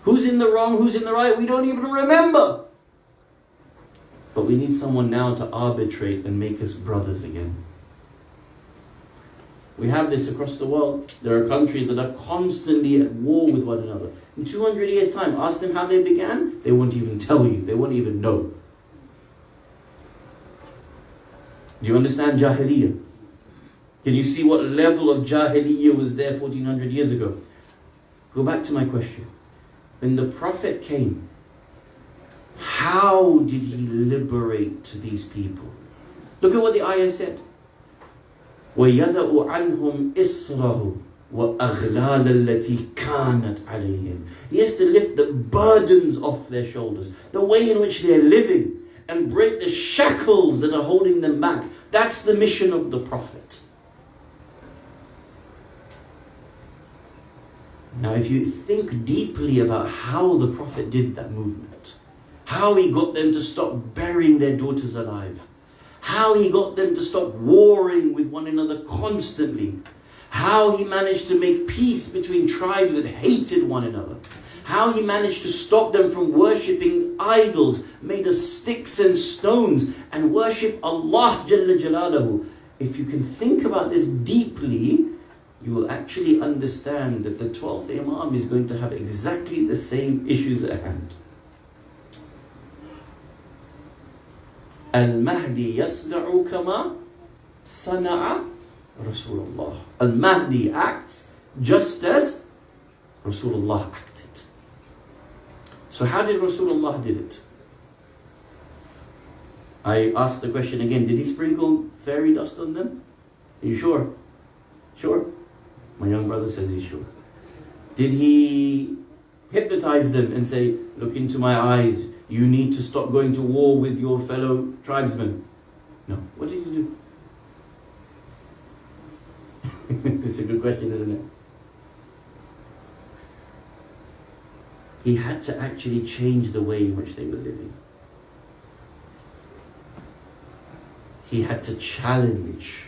[SPEAKER 3] Who's in the wrong, who's in the right, we don't even remember. But we need someone now to arbitrate and make us brothers again. We have this across the world. There are countries that are constantly at war with one another. In 200 years' time, ask them how they began, they won't even tell you. They won't even know. Do you understand Jahiliyyah? Can you see what level of Jahiliyyah was there 1400 years ago? Go back to my question. When the Prophet came, how did he liberate these people? Look at what the ayah said. وَيَذَأُ عَنْهُمْ إِسْرَهُ وَأَغْلَالَ الَّتِي كَانَتْ عَلَيْهِمْ. He has to lift the burdens off their shoulders, the way in which they're living, and break the shackles that are holding them back. That's the mission of the Prophet. Now if you think deeply about how the Prophet did that movement, how he got them to stop burying their daughters alive, how he got them to stop warring with one another constantly, how he managed to make peace between tribes that hated one another, how he managed to stop them from worshipping idols made of sticks and stones and worship Allah Jalla Jalaluhu. If you can think about this deeply, you will actually understand that the 12th Imam is going to have exactly the same issues at hand. Al-Mahdi yasna'u kama sana'a Rasulullah. Al-Mahdi acts just as Rasulullah acted. So how did Rasulullah did it? I asked the question again, did he sprinkle fairy dust on them? Are you sure? Sure? My young brother says he's sure. Did he hypnotize them and say, look into my eyes, you need to stop going to war with your fellow tribesmen? No. What did he do? It's a good question, isn't it? He had to actually change the way in which they were living. He had to challenge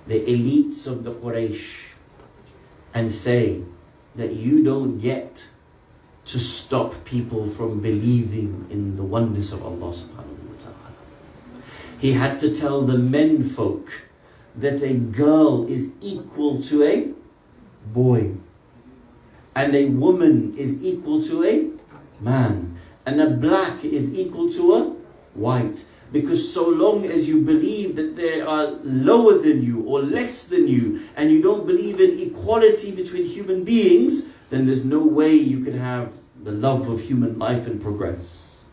[SPEAKER 3] the elites of the Quraysh and say that you don't get to stop people from believing in the oneness of Allah subhanahu wa ta'ala. He had to tell the men folk that a girl is equal to a boy, and a woman is equal to a man, and a black is equal to a white. Because so long as you believe that they are lower than you or less than you, and you don't believe in equality between human beings, then there's no way you can have the love of human life and progress.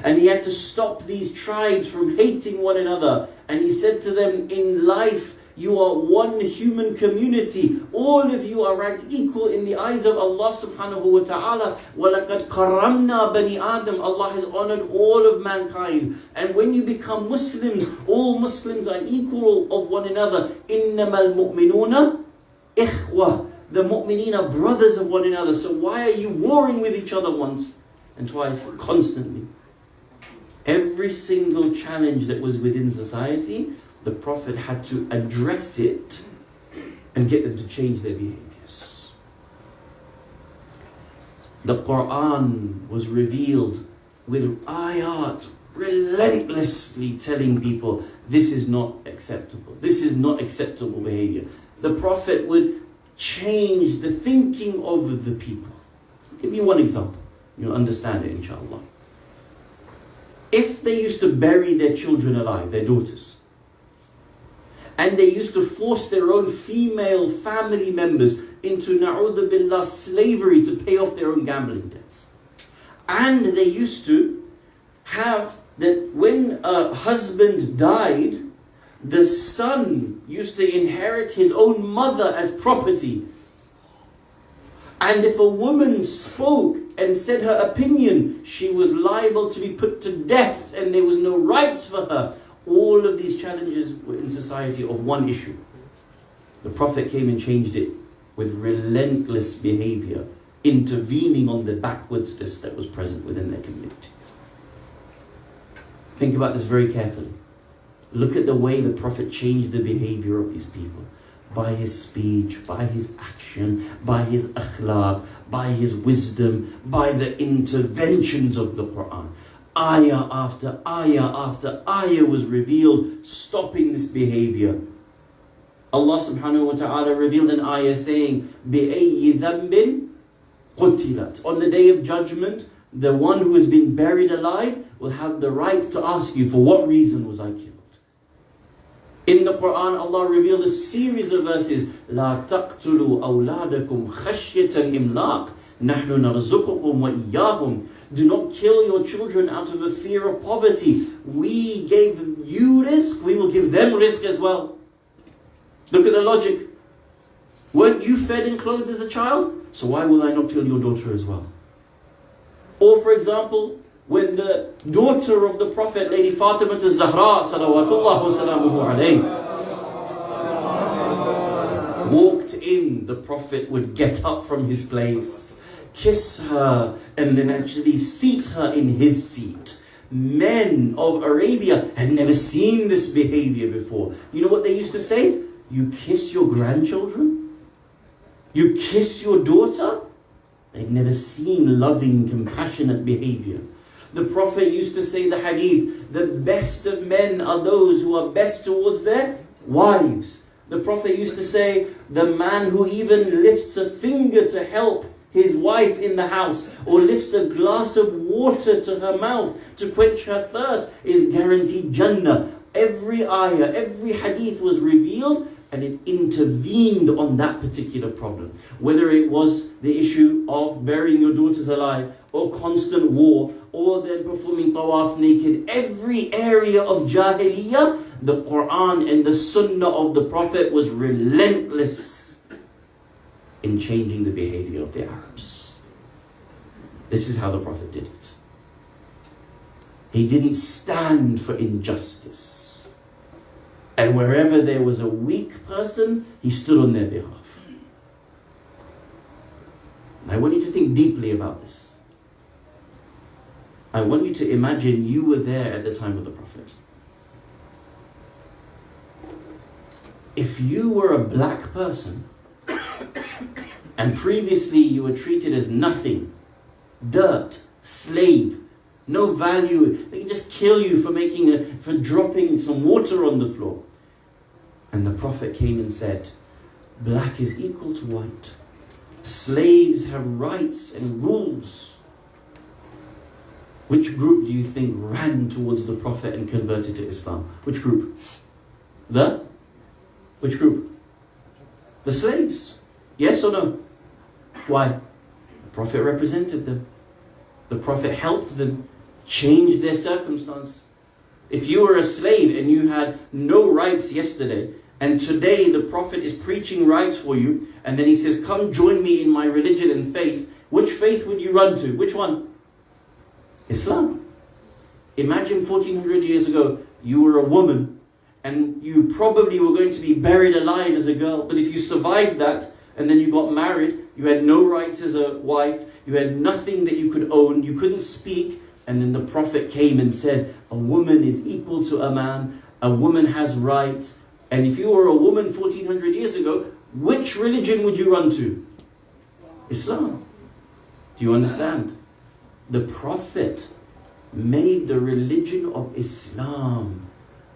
[SPEAKER 3] And he had to stop these tribes from hating one another. And he said to them, in life, you are one human community. All of you are ranked equal in the eyes of Allah subhanahu wa ta'ala. وَلَقَدْ كَرَّمْنَا بَنِي آدَمَ. Allah has honored all of mankind. And when you become Muslims, all Muslims are equal of one another. إِنَّمَا الْمُؤْمِنُونَ إِخْوَةً. The mu'mineen are brothers of one another. So why are you warring with each other once and twice, constantly? Every single challenge that was within society, the Prophet had to address it and get them to change their behaviors. The Quran was revealed with ayat, relentlessly telling people, this is not acceptable. This is not acceptable behavior. The Prophet would change the thinking of the people. I'll give you one example. You'll understand it, inshallah. If they used to bury their children alive, their daughters, and they used to force their own female family members into, na'udhu billah, slavery to pay off their own gambling debts. And they used to have that when a husband died, the son used to inherit his own mother as property. And if a woman spoke and said her opinion, she was liable to be put to death and there was no rights for her. All of these challenges were in society of one issue. The Prophet came and changed it with relentless behavior, intervening on the backwardsness that was present within their communities. Think about this very carefully. Look at the way the Prophet changed the behavior of these people. By his speech, by his action, by his akhlaq, by his wisdom, by the interventions of the Quran. Ayah after ayah was revealed, stopping this behavior. Allah subhanahu wa ta'ala revealed an ayah saying, بِأَيِّ ذَنْبٍ قُتِلَتْ. On the day of judgment, the one who has been buried alive will have the right to ask you, for what reason was I killed? In the Quran, Allah revealed a series of verses. لا تقتلوا أولادكم خشية الإملاق نحن نرزقكم وإياهم. Do not kill your children out of a fear of poverty. We gave you risk, we will give them risk as well. Look at the logic. Weren't you fed and clothed as a child? So why will I not feel your daughter as well? Or for example, when the daughter of the Prophet, Lady Fatima al-Zahra, salawatullah wa salamuhu alayhi, walked in, the Prophet would get up from his place, kiss her, and then actually seat her in his seat. Men of Arabia had never seen this behavior before. You know what they used to say? You kiss your grandchildren? You kiss your daughter? They'd never seen loving, compassionate behavior. The Prophet used to say the hadith, the best of men are those who are best towards their wives. The Prophet used to say, the man who even lifts a finger to help his wife in the house, or lifts a glass of water to her mouth to quench her thirst, is guaranteed Jannah. Every ayah, every hadith was revealed, and it intervened on that particular problem. Whether it was the issue of burying your daughters alive, or constant war, or then performing tawaf naked, every area of jahiliyyah, the Quran and the Sunnah of the Prophet was relentless in changing the behavior of the Arabs. This is how the Prophet did it. He didn't stand for injustice. And wherever there was a weak person, he stood on their behalf. And I want you to think deeply about this. I want you to imagine you were there at the time of the Prophet. If you were a black person, and previously you were treated as nothing, dirt, slave, no value, they can just kill you for dropping some water on the floor. And the Prophet came and said, black is equal to white. Slaves have rights and rules. Which group do you think ran towards the Prophet and converted to Islam? Which group? Which group? The slaves. Yes or no? Why? The Prophet represented them. The Prophet helped them, changed their circumstance. If you were a slave and you had no rights yesterday, and today the Prophet is preaching rights for you, and then he says, come join me in my religion and faith, which faith would you run to? Which one? Islam. Imagine 1400 years ago, you were a woman, and you probably were going to be buried alive as a girl, but if you survived that, and then you got married, you had no rights as a wife, you had nothing that you could own, you couldn't speak, and then the Prophet came and said, a woman is equal to a man, a woman has rights. And if you were a woman 1400 years ago, which religion would you run to? Islam. Do you understand? The Prophet made the religion of Islam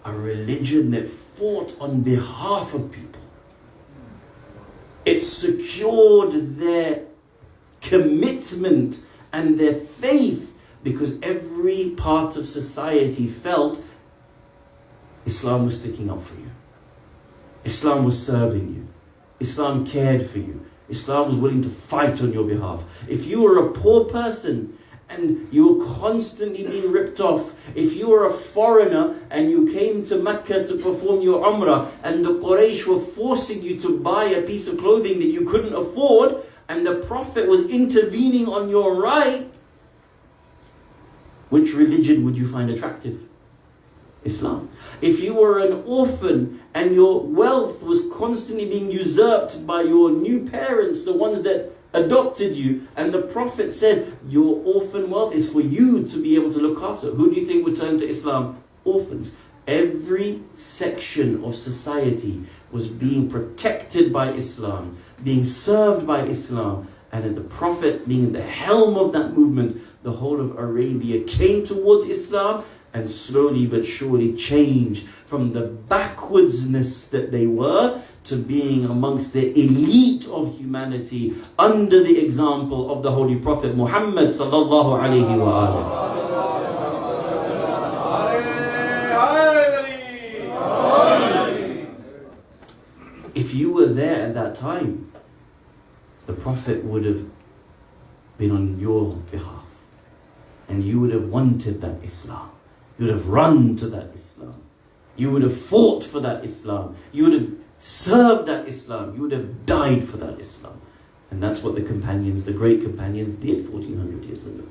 [SPEAKER 3] a religion that fought on behalf of people. It secured their commitment and their faith because every part of society felt Islam was sticking up for you. Islam was serving you. Islam cared for you. Islam was willing to fight on your behalf. If you were a poor person and you were constantly being ripped off, if you were a foreigner and you came to Mecca to perform your Umrah and the Quraysh were forcing you to buy a piece of clothing that you couldn't afford and the Prophet was intervening on your right, which religion would you find attractive? Islam. If you were an orphan and your wealth was constantly being usurped by your new parents, the ones that adopted you, and the Prophet said your orphan wealth is for you to be able to look after, who do you think would turn to Islam? Orphans. Every section of society was being protected by Islam, being served by Islam, and at the Prophet being at the helm of that movement, the whole of Arabia came towards Islam and slowly but surely changed from the backwardsness that they were to being amongst the elite of humanity under the example of the Holy Prophet Muhammad sallallahu alayhi wa alihi. If you were there at that time, the Prophet would have been on your behalf and you would have wanted that Islam. You would have run to that Islam. You would have fought for that Islam. You would have served that Islam. You would have died for that Islam. And that's what the companions, the great companions, did 1400 years ago.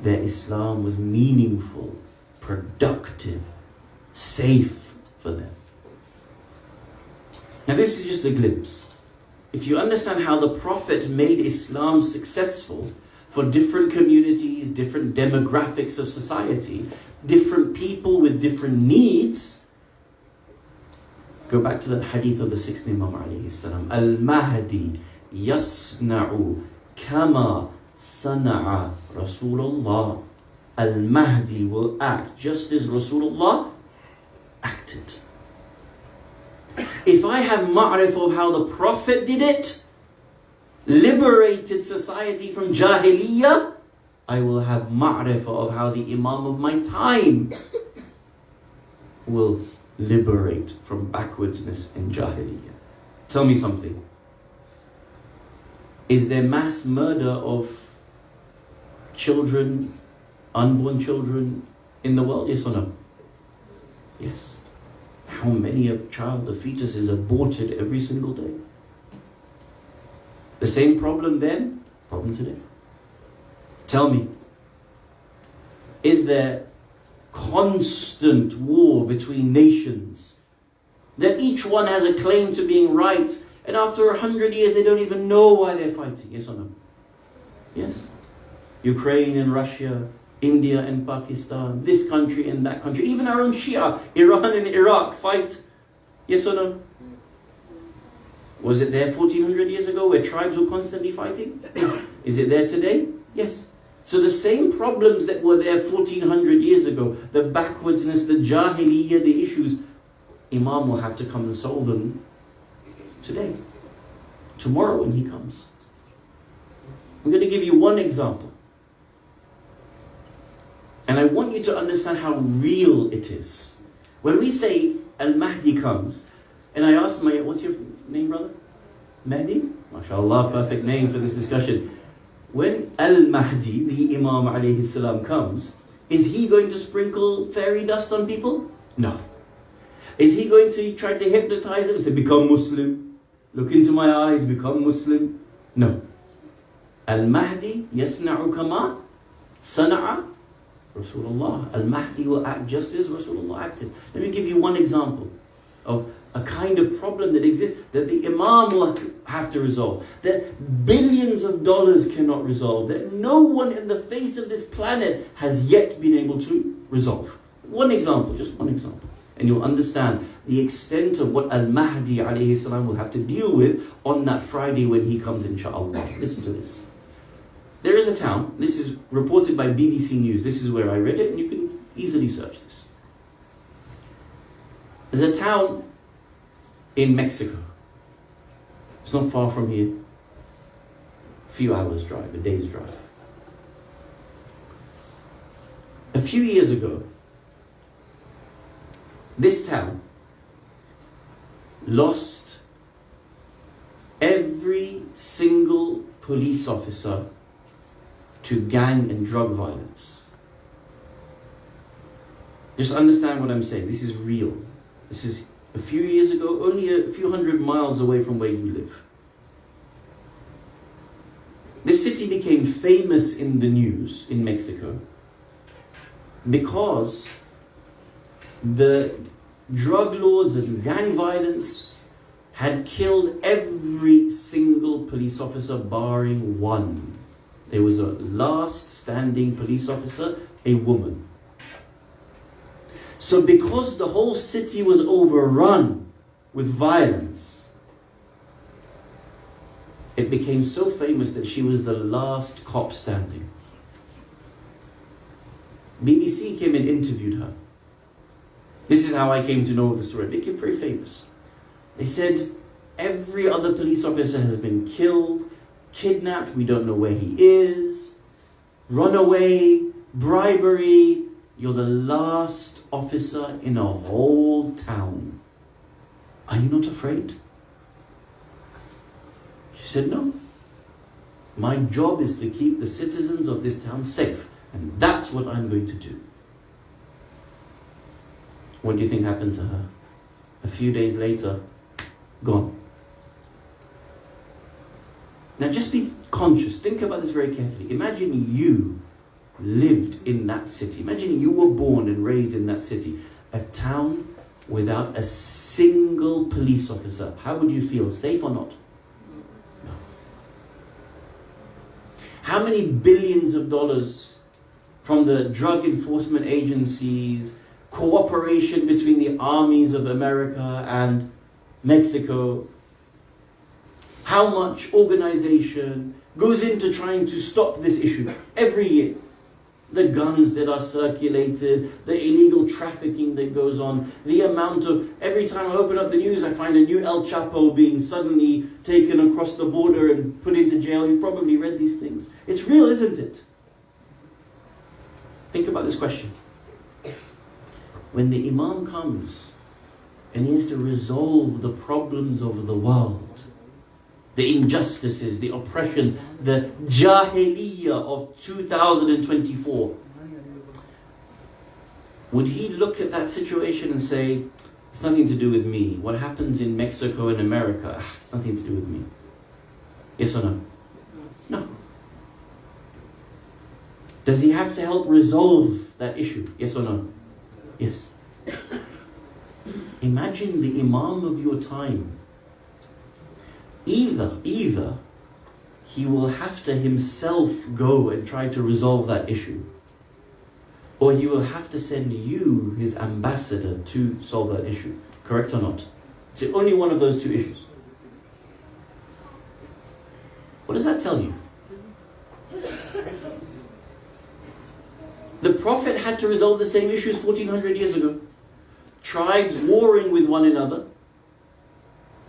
[SPEAKER 3] Their Islam was meaningful, productive, safe for them. Now this is just a glimpse. If you understand how the Prophet made Islam successful for different communities, different demographics of society, different people with different needs, go back to that hadith of the sixth Imam alayhi salam. Al-Mahdi yasna'u kama sana'a Rasulullah. Al-Mahdi will act just as Rasulullah acted. If I have ma'rifah of how the Prophet did it, liberated society from Jahiliyyah, I will have ma'rifah of how the Imam of my time will liberate from backwardsness in Jahiliyyah. Tell me something. Is there mass murder of children, unborn children in the world? Yes or no? Yes. How many a child, a fetus is aborted every single day? The same problem then, problem today. Tell me, is there constant war between nations that each one has a claim to being right, and after 100 years they don't even know why they're fighting? Yes or no? Yes. Ukraine and Russia, India and Pakistan, this country and that country, even our own Shia, Iran and Iraq fight. Yes or no? Was it there 1400 years ago where tribes were constantly fighting? Yes. Is it there today? Yes. So the same problems that were there 1400 years ago, the backwardsness, the Jahiliyyah, the issues, Imam will have to come and solve them today, tomorrow when he comes. I'm going to give you one example. And I want you to understand how real it is. When we say Al-Mahdi comes, and I asked my, what's your name, brother? Mahdi? MashaAllah, perfect name for this discussion. When Al-Mahdi, the Imam alayhi salam, comes, is he going to sprinkle fairy dust on people? No. Is he going to try to hypnotize them and say, become Muslim? Look into my eyes, become Muslim? No. Al-Mahdi yasna'u kama sana'a Rasulullah. Al-Mahdi will act just as Rasulullah acted. Let me give you one example of a kind of problem that exists that the Imam will have to resolve, that billions of dollars cannot resolve, that no one in the face of this planet has yet been able to resolve. One example, just one example. And you'll understand the extent of what Al-Mahdi alayhi salam will have to deal with on that Friday when he comes, inshaAllah. Listen to this. There is a town, this is reported by BBC News, this is where I read it, and you can easily search this. There's a town in Mexico. It's not far from here. A few hours drive, a day's drive. A few years ago, this town lost every single police officer to gang and drug violence. Just understand what I'm saying. This is real. This is a few years ago, only a few hundred miles away from where you live. This city became famous in the news in Mexico because the drug lords and gang violence had killed every single police officer barring one. There was a last standing police officer, a woman. So because the whole city was overrun with violence, it became so famous that she was the last cop standing. BBC came and interviewed her. This is how I came to know the story. It became very famous. They said, every other police officer has been killed, kidnapped, we don't know where he is, runaway, bribery. You're the last officer in a whole town. Are you not afraid? She said, no. My job is to keep the citizens of this town safe, and that's what I'm going to do. What do you think happened to her? A few days later, gone. Now just be conscious. Think about this very carefully. Imagine you lived in that city. Imagine you were born and raised in that city. A town without a single police officer. How would you feel? Safe or not? No. How many billions of dollars from the drug enforcement agencies, cooperation between the armies of America and Mexico, how much organization goes into trying to stop this issue every year? The guns that are circulated, the illegal trafficking that goes on, the amount of, every time I open up the news I find a new El Chapo being suddenly taken across the border and put into jail. You've probably read these things. It's real, isn't it? Think about this question. When the Imam comes and he has to resolve the problems of the world, the injustices, the oppression, the jahiliyyah of 2024, would he look at that situation and say, it's nothing to do with me. What happens in Mexico and America, it's nothing to do with me. Yes or no? No. Does he have to help resolve that issue? Yes or no? Yes. Imagine the Imam of your time. Either he will have to himself go and try to resolve that issue, or he will have to send you, his ambassador, to solve that issue. Correct or not? It's only one of those two issues. What does that tell you? The Prophet had to resolve the same issues 1400 years ago. Tribes warring with one another,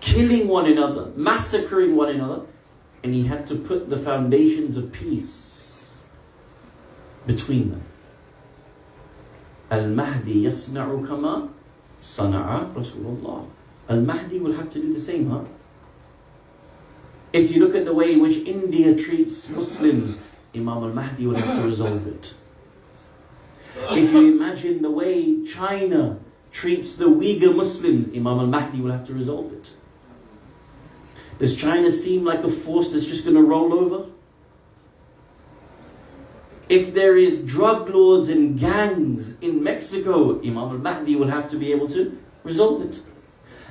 [SPEAKER 3] killing one another, massacring one another, and he had to put the foundations of peace between them. Al-Mahdi yasna'u kama sana'a Rasulullah. Al-Mahdi will have to do the same, huh? If you look at the way in which India treats Muslims, Imam al-Mahdi will have to resolve it. If you imagine the way China treats the Uyghur Muslims, Imam al-Mahdi will have to resolve it. Does China seem like a force that's just going to roll over? If there is drug lords and gangs in Mexico, Imam al-Mahdi will have to be able to resolve it.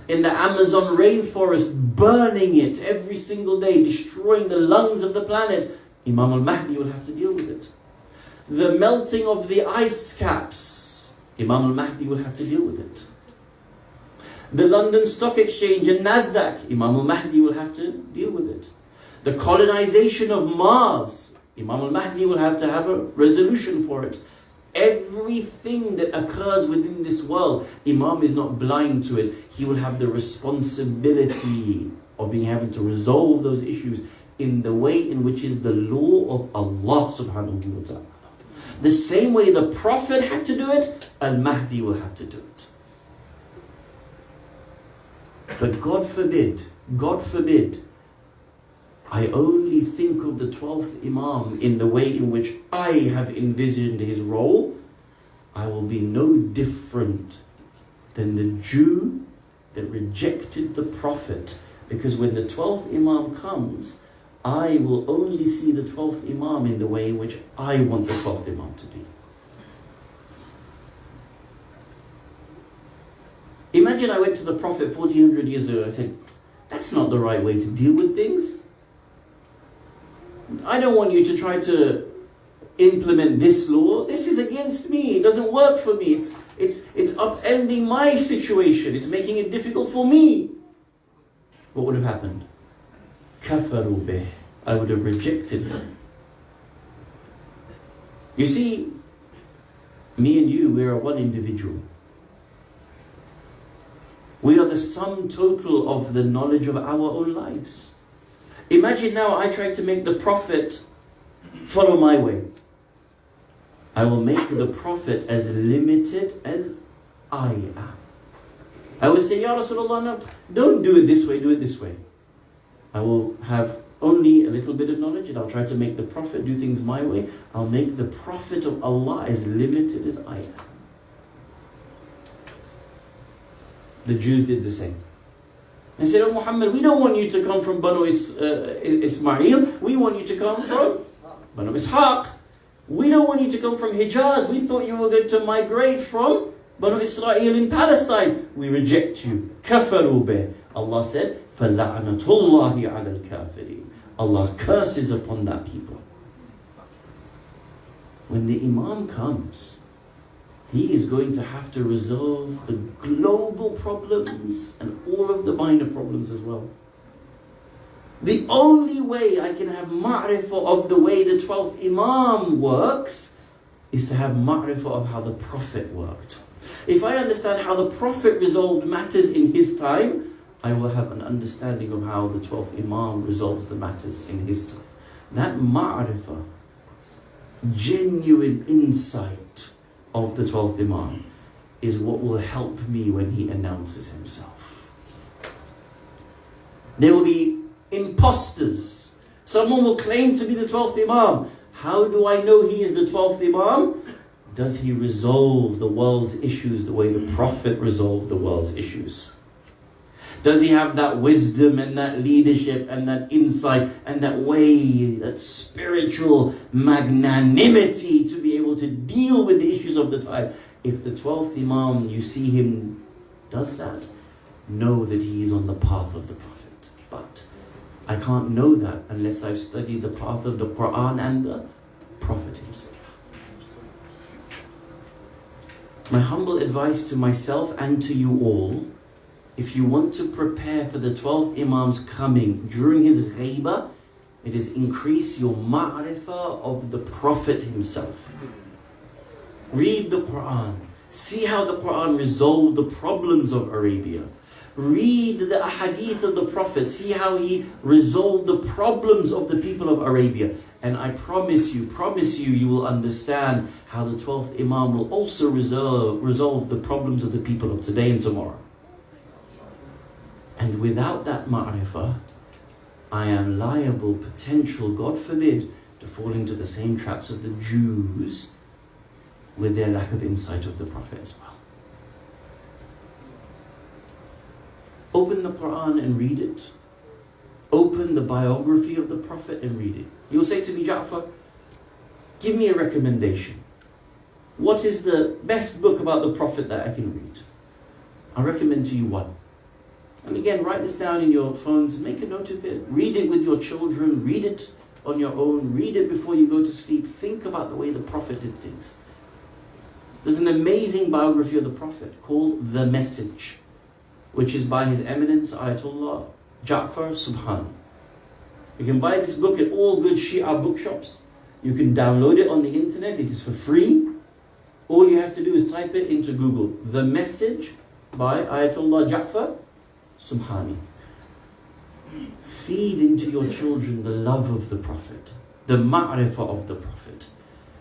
[SPEAKER 3] In the Amazon rainforest, burning it every single day, destroying the lungs of the planet, Imam al-Mahdi will have to deal with it. The melting of the ice caps, Imam al-Mahdi will have to deal with it. The London Stock Exchange and Nasdaq, Imam al-Mahdi will have to deal with it. The colonization of Mars, Imam al-Mahdi will have to have a resolution for it. Everything that occurs within this world, Imam is not blind to it. He will have the responsibility of being able to resolve those issues in the way in which is the law of Allah subhanahu wa ta'ala. The same way the Prophet had to do it, al-Mahdi will have to do it. But God forbid, I only think of the 12th Imam in the way in which I have envisioned his role, I will be no different than the Jew that rejected the Prophet. Because when the 12th Imam comes, I will only see the 12th Imam in the way in which I want the 12th Imam to be. Imagine I went to the Prophet 1400 years ago and I said, that's not the right way to deal with things. I don't want you to try to implement this law. This is against me. It doesn't work for me. It's upending my situation. It's making it difficult for me. What would have happened? Kafaru bih. I would have rejected him. You see, me and you, we are one individual. We are the sum total of the knowledge of our own lives. Imagine now I try to make the Prophet follow my way. I will make the Prophet as limited as I am. I will say, Ya Rasulullah, no, don't do it this way, do it this way. I will have only a little bit of knowledge and I'll try to make the Prophet do things my way. I'll make the Prophet of Allah as limited as I am. The Jews did the same. They said, oh Muhammad, we don't want you to come from Banu Ismail. We want you to come from Banu Ishaq. We don't want you to come from Hijaz. We thought you were going to migrate from Banu Israel in Palestine. We reject you. Kafaru bih. Allah said, فَلَعْنَةُ اللَّهِ عَلَى الْكَافِرِينَ. Allah's curse is upon that people. When the Imam comes, he is going to have to resolve the global problems and all of the minor problems as well. The only way I can have ma'rifah of the way the 12th Imam works is to have ma'rifah of how the Prophet worked. If I understand how the Prophet resolved matters in his time, I will have an understanding of how the 12th Imam resolves the matters in his time. That ma'rifah, genuine insight of the 12th Imam is what will help me when he announces himself. There will be imposters. Someone will claim to be the 12th Imam. How do I know he is the 12th Imam? Does he resolve the world's issues the way the Prophet resolved the world's issues? Does he have that wisdom and that leadership and that insight and that way, that spiritual magnanimity to be able to deal with the issues of the time? If the 12th Imam, you see him does that, know that he is on the path of the Prophet. But I can't know that unless I study the path of the Quran and the Prophet himself. My humble advice to myself and to you all, if you want to prepare for the 12th Imam's coming during his ghaibah, it is increase your ma'rifah of the Prophet himself. Read the Quran. See how the Quran resolved the problems of Arabia. Read the ahadith of the Prophet. See how he resolved the problems of the people of Arabia. And I promise you, you will understand how the 12th Imam will also resolve the problems of the people of today and tomorrow. And without that ma'rifah, I am liable, potential, God forbid, to fall into the same traps of the Jews with their lack of insight of the Prophet as well. Open the Quran and read it. Open the biography of the Prophet and read it. You'll say to me, Ja'far, give me a recommendation. What is the best book about the Prophet that I can read? I recommend to you one. And again, write this down in your phones, make a note of it, read it with your children, read it on your own, read it before you go to sleep. Think about the way the Prophet did things. There's an amazing biography of the Prophet called The Message. which is by His Eminence Ayatollah Ja'far Subhani. You can buy this book at all good Shia bookshops. You can download it on the internet. It is for free. All you have to do is type it into Google. The Message by Ayatollah Ja'far Subhani. Feed into your children the love of the Prophet, the ma'rifah of the Prophet.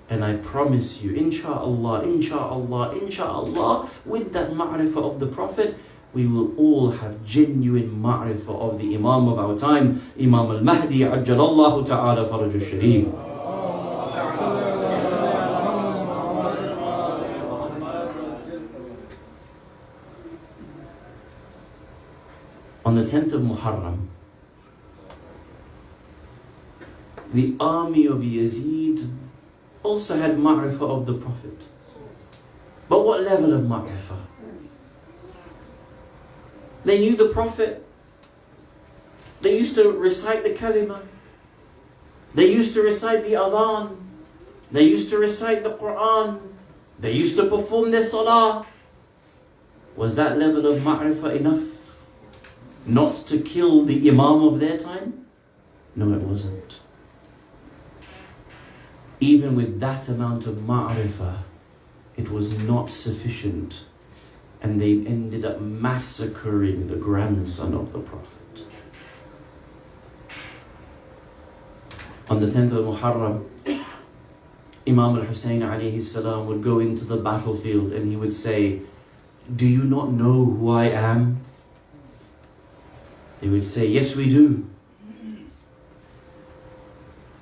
[SPEAKER 3] And I promise you, insha'Allah, insha'Allah, insha'Allah, with that ma'rifah of the Prophet, we will all have genuine ma'rifah of the Imam of our time, Imam al-Mahdi, ajjalallahu ta'ala faraj al-sharif. On the 10th of Muharram, the army of Yazid also had ma'rifah of the Prophet. But what level of ma'rifah? They knew the Prophet. They used to recite the kalima. They used to recite the adhan. They used to recite the Quran. They used to perform their salah. Was that level of ma'rifah enough not to kill the Imam of their time? No, it wasn't. Even with that amount of ma'rifah, it was not sufficient. And they ended up massacring the grandson of the Prophet. On the 10th of Muharram, Imam al-Hussein alayhi salam would go into the battlefield and he would say, "Do you not know who I am?" They would say, "Yes, we do."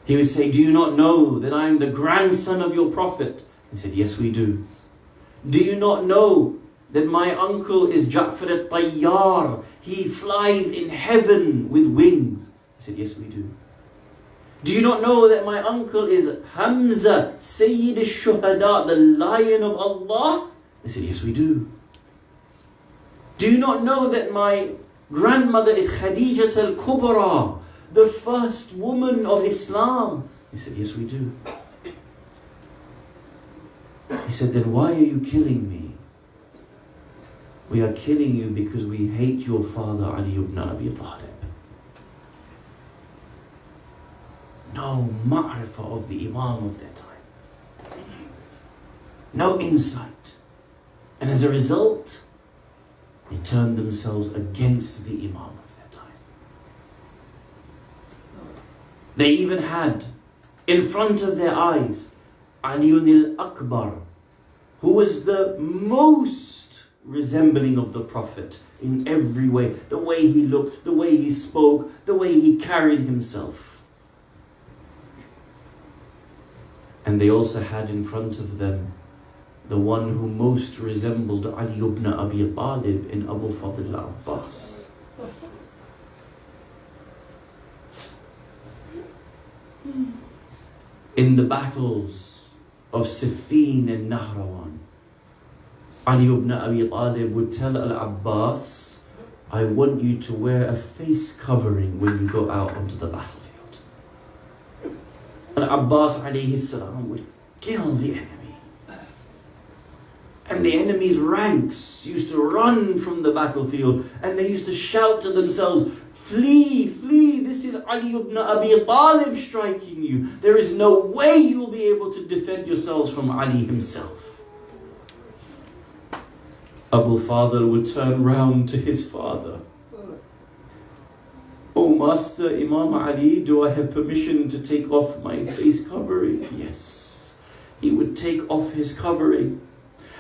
[SPEAKER 3] He would say, "Do you not know that I am the grandson of your Prophet?" They said, "Yes, we do." "Do you not know that my uncle is Ja'far al-Tayyar? He flies in heaven with wings." They said, "Yes, we do." "Do you not know that my uncle is Hamza, Sayyid al-Shuhada, the Lion of Allah?" They said, "Yes, we do." "Do you not know that my grandmother is Khadijat al-Kubra, the first woman of Islam?" He said, "Yes, we do." He said, "Then why are you killing me?" "We are killing you because we hate your father Ali ibn Abi Talib." No ma'rifah of the Imam of their time. No insight. And as a result, they turned themselves against the Imam of their time. They even had in front of their eyes Ali al-Akbar, who was the most resembling of the Prophet in every way. The way he looked, the way he spoke, the way he carried himself. And they also had in front of them the one who most resembled Ali ibn Abi Talib in Abu Fadl al-Abbas. In the battles of Siffin and Nahrawan, Ali ibn Abi Talib would tell al-Abbas, "I want you to wear a face covering when you go out onto the battlefield." Al-Abbas alayhi salam would kill the enemy. And the enemy's ranks used to run from the battlefield and they used to shout to themselves, "Flee, flee, this is Ali ibn Abi Talib striking you. There is no way you will be able to defend yourselves from Ali himself." Abu Fadl would turn round to his father. "Oh Master Imam Ali, do I have permission to take off my face covering?" Yes. He would take off his covering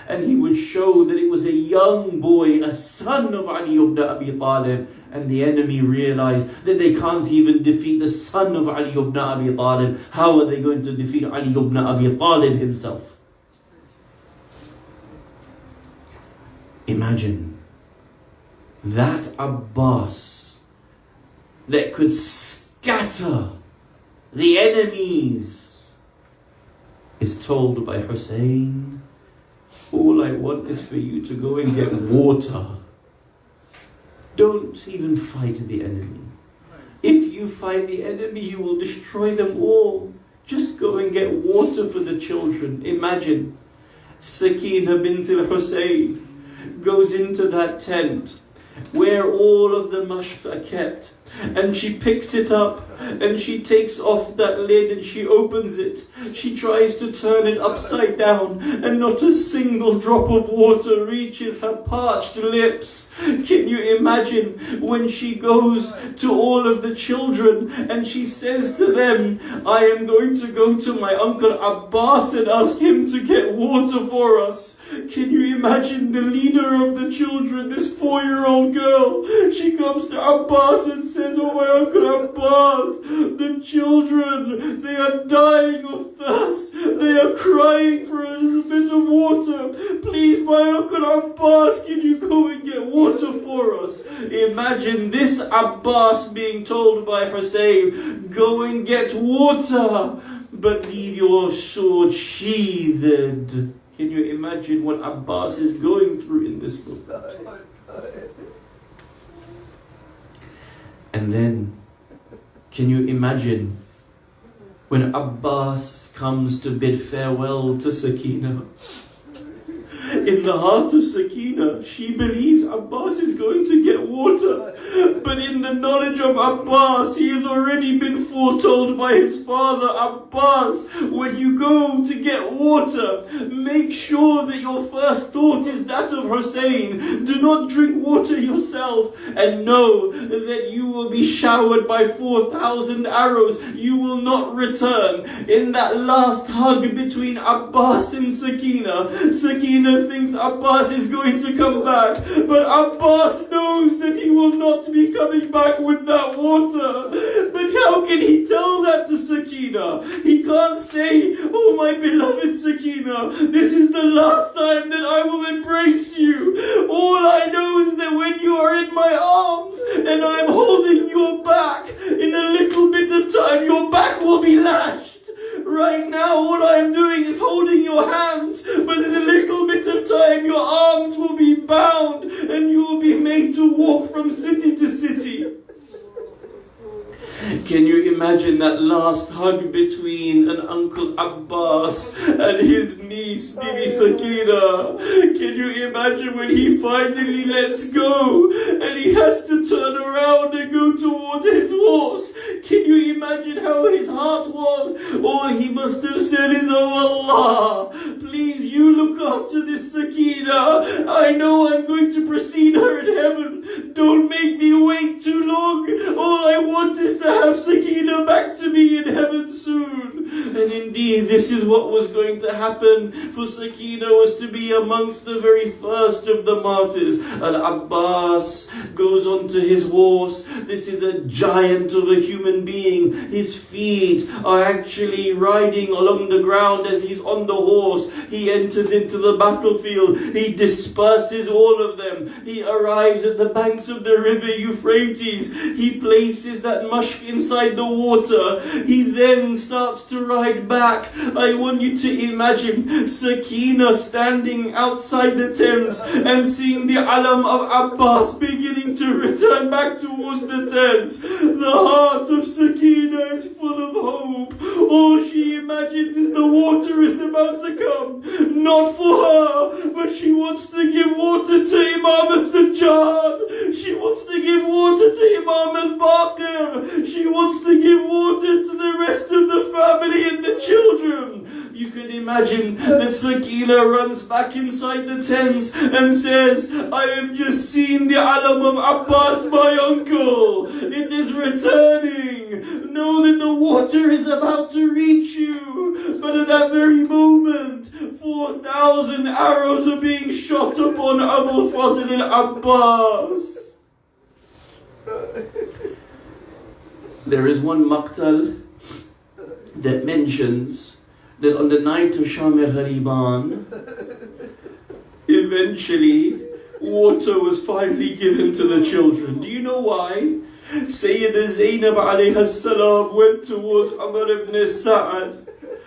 [SPEAKER 3] and he would show that it was a young boy, a son of Ali ibn Abi Talib, and the enemy realized that they can't even defeat the son of Ali ibn Abi Talib. How are they going to defeat Ali ibn Abi Talib himself? Imagine that Abbas that could scatter the enemies is told by Hussein, "All I want is for you to go and get water. Don't even fight the enemy. If you fight the enemy, you will destroy them all. Just go and get water for the children." Imagine, Sakina bint al-Hussein goes into that tent where all of the mashqs are kept. And she picks it up and she takes off that lid and she opens it. She tries to turn it upside down and not a single drop of water reaches her parched lips. Can you imagine when she goes to all of the children and she says to them, I am going to go to my uncle Abbas and ask him to get water for us. Can you imagine the leader of the children, this 4-year-old girl? She comes to Abbas and says, oh my uncle Abbas, the children, they are dying of thirst. They are crying for a bit of water. Please, my uncle Abbas, can you go and get water for us? Imagine this Abbas being told by Hussein, go and get water, but leave your sword sheathed. Can you imagine what Abbas is going through in this moment? And then, can you imagine when Abbas comes to bid farewell to Sakina? In the heart of Sakina, she believes Abbas is going to get water. But in the knowledge of Abbas, he has already been foretold by his father, Abbas, when you go to get water, make sure that your first thought is that of Hussein. Do not drink water yourself, and know that you will be showered by 4,000 arrows. You will not return. In that last hug between Abbas and Sakina, Sakina thinks Abbas is going to come back, but Abbas knows that he will not be coming back with that water. But how can he tell that to Sakina? He can't say, oh my beloved Sakina, this is the last time that I will embrace you. All I know is that when you are in my arms and I'm holding your back, in a little bit of time your back will be lashed. Right now, all I'm doing is holding your hands, but in a little bit of time, your arms will be bound and you will be made to walk from city to city. Can you imagine that last hug between an Uncle Abbas and his niece, Bibi Sakina? Can you imagine when he finally lets go and he has to turn around and go towards his horse? Can you imagine how his heart was? All he must have said is, oh Allah, please you look after this Sakina. I know I'm going to precede her in heaven. Don't make me wait too long. All I want is to have Sakina back to me in heaven soon. And indeed, this is what was going to happen. For Sakina was to be amongst the very first of the martyrs. Al-Abbas goes onto his horse. This is a giant of a human being. His feet are actually riding along the ground as he's on the horse. He enters into the battlefield. He disperses all of them. He arrives at the banks of the river Euphrates. He places that mashq inside the water. He then starts to ride back. I want you to imagine Sakina standing outside the tents and seeing the alam of Abbas beginning to return back towards the tents. The heart of Sakina is full of hope. All she imagines is the water is about to come. Not for her, but she wants to give water to Imam al-Sajjad. She wants to give water to Imam al-Baqir. She wants to give water to the rest of the family and the children. You can imagine that Sakina runs back inside the tent and says, I have just seen the alam of Abbas, my uncle. It is returning. Know that the water is about to reach you. But at that very moment, 4,000 arrows are being shot upon Abu Fadl al-Abbas. There is one maqtal that mentions that on the night of Sham Ghariban, eventually water was finally given to the children. Do you know why? Sayyida Zainab alayha salam went towards Umar ibn Sa'ad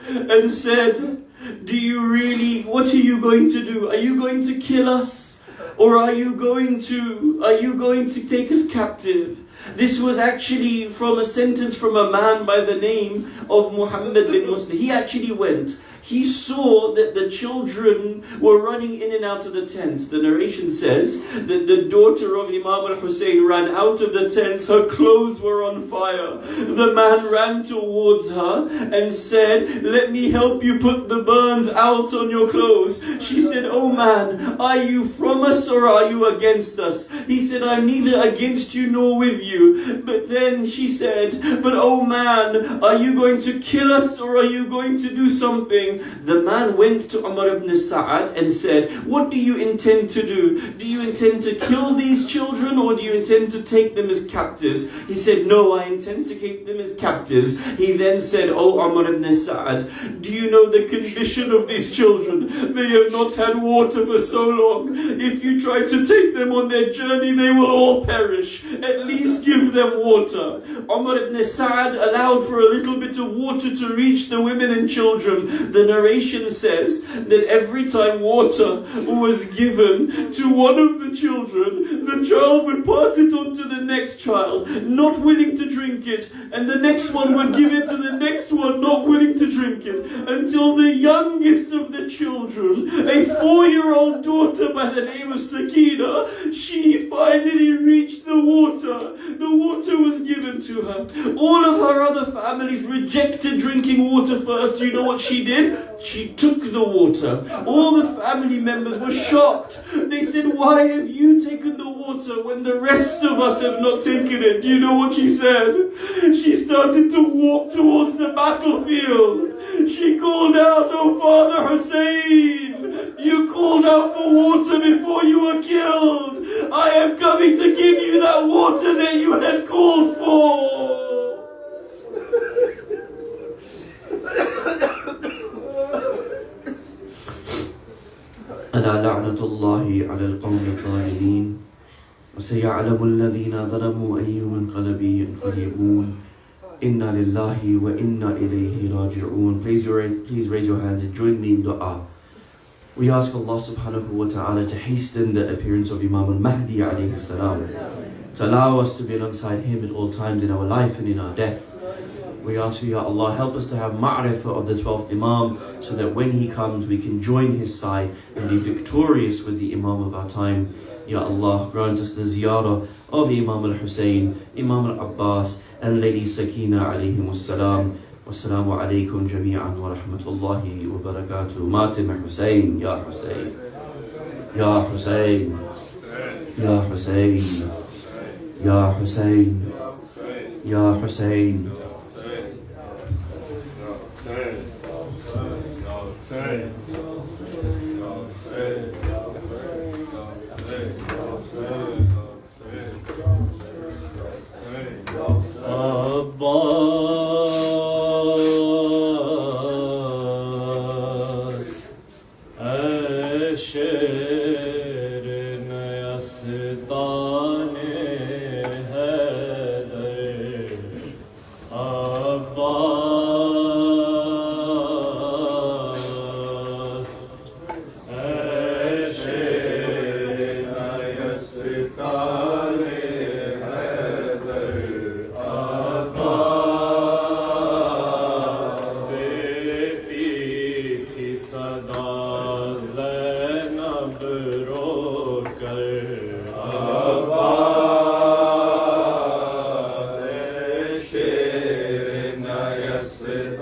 [SPEAKER 3] and said, do you really, what are you going to do? Are you going to kill us? Or are you going to take us captive? This was actually from a sentence from a man by the name of Muhammad bin Muslim. He actually went. he saw that the children were running in and out of the tents. The narration says that the daughter of Imam al-Hussein ran out of the tents, her clothes were on fire. The man ran towards her and said, "Let me help you put the burns out on your clothes." She said, "Oh man, are you from us or are you against us?" He said, "I'm neither against you nor with you." But then she said, "But oh man, are you going to kill us or are you going to do something?" The man went to Umar ibn Sa'ad and said, "What do you intend to do? Do you intend to kill these children or do you intend to take them as captives?" He said, "No, I intend to keep them as captives." He then said, "Oh Umar ibn Sa'ad, do you know the condition of these children? They have not had water for so long. If you try to take them on their journey, they will all perish. At least give them water." Umar ibn Sa'ad allowed for a little bit of water to reach the women and children. The narration says that every time water was given to one of the children, the child would pass it on to the next child, not willing to drink it, and the next one would give it to the next one, not willing to drink it, until the youngest of the children, a 4-year-old daughter by the name of Sakina, she finally reached the water. The water was given to her. All of her other families rejected drinking water first. Do you know what she did? She took the water. All the family members were shocked. They said, "Why have you taken the water when the rest of us have not taken it?" Do you know what she said? She started to walk towards the battlefield. She called out, "Oh Father Hussein, you called out for water before you were killed. I am coming to give you that water that you had called for." ألا لعنة الله على القوم الظالمين وسيعلم الذين ظلموا أي منقلب ينقلبون إنا لله وإنا إليه راجعون. Please raise your hands and join me in dua. We ask Allah subhanahu wa ta'ala to hasten the appearance of Imam al-Mahdi alayhi salam, to allow us to be alongside him at all times in our life and in our death. We ask you, Ya Allah, help us to have ma'rifah of the 12th Imam, so that when he comes we can join his side and be victorious with the Imam of our time. Ya Allah, grant us the ziyarah of Imam al-Hussein, Imam al-Abbas and Lady Sakina alayhim as-salam. Wassalamu alaykum jami'an wa rahmatullahi wa barakatuh. Matim Hussein, Ya Hussein, Ya Hussein, Ya Hussein, Ya Hussein, Ya Hussein. Abbas Asher Nayastane Hadar Abbas Asher Nayastane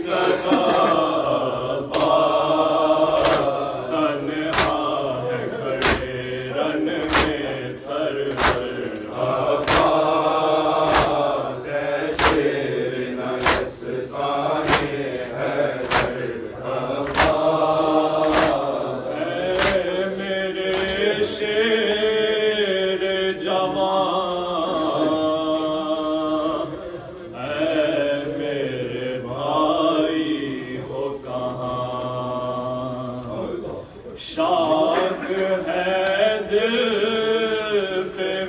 [SPEAKER 2] Saka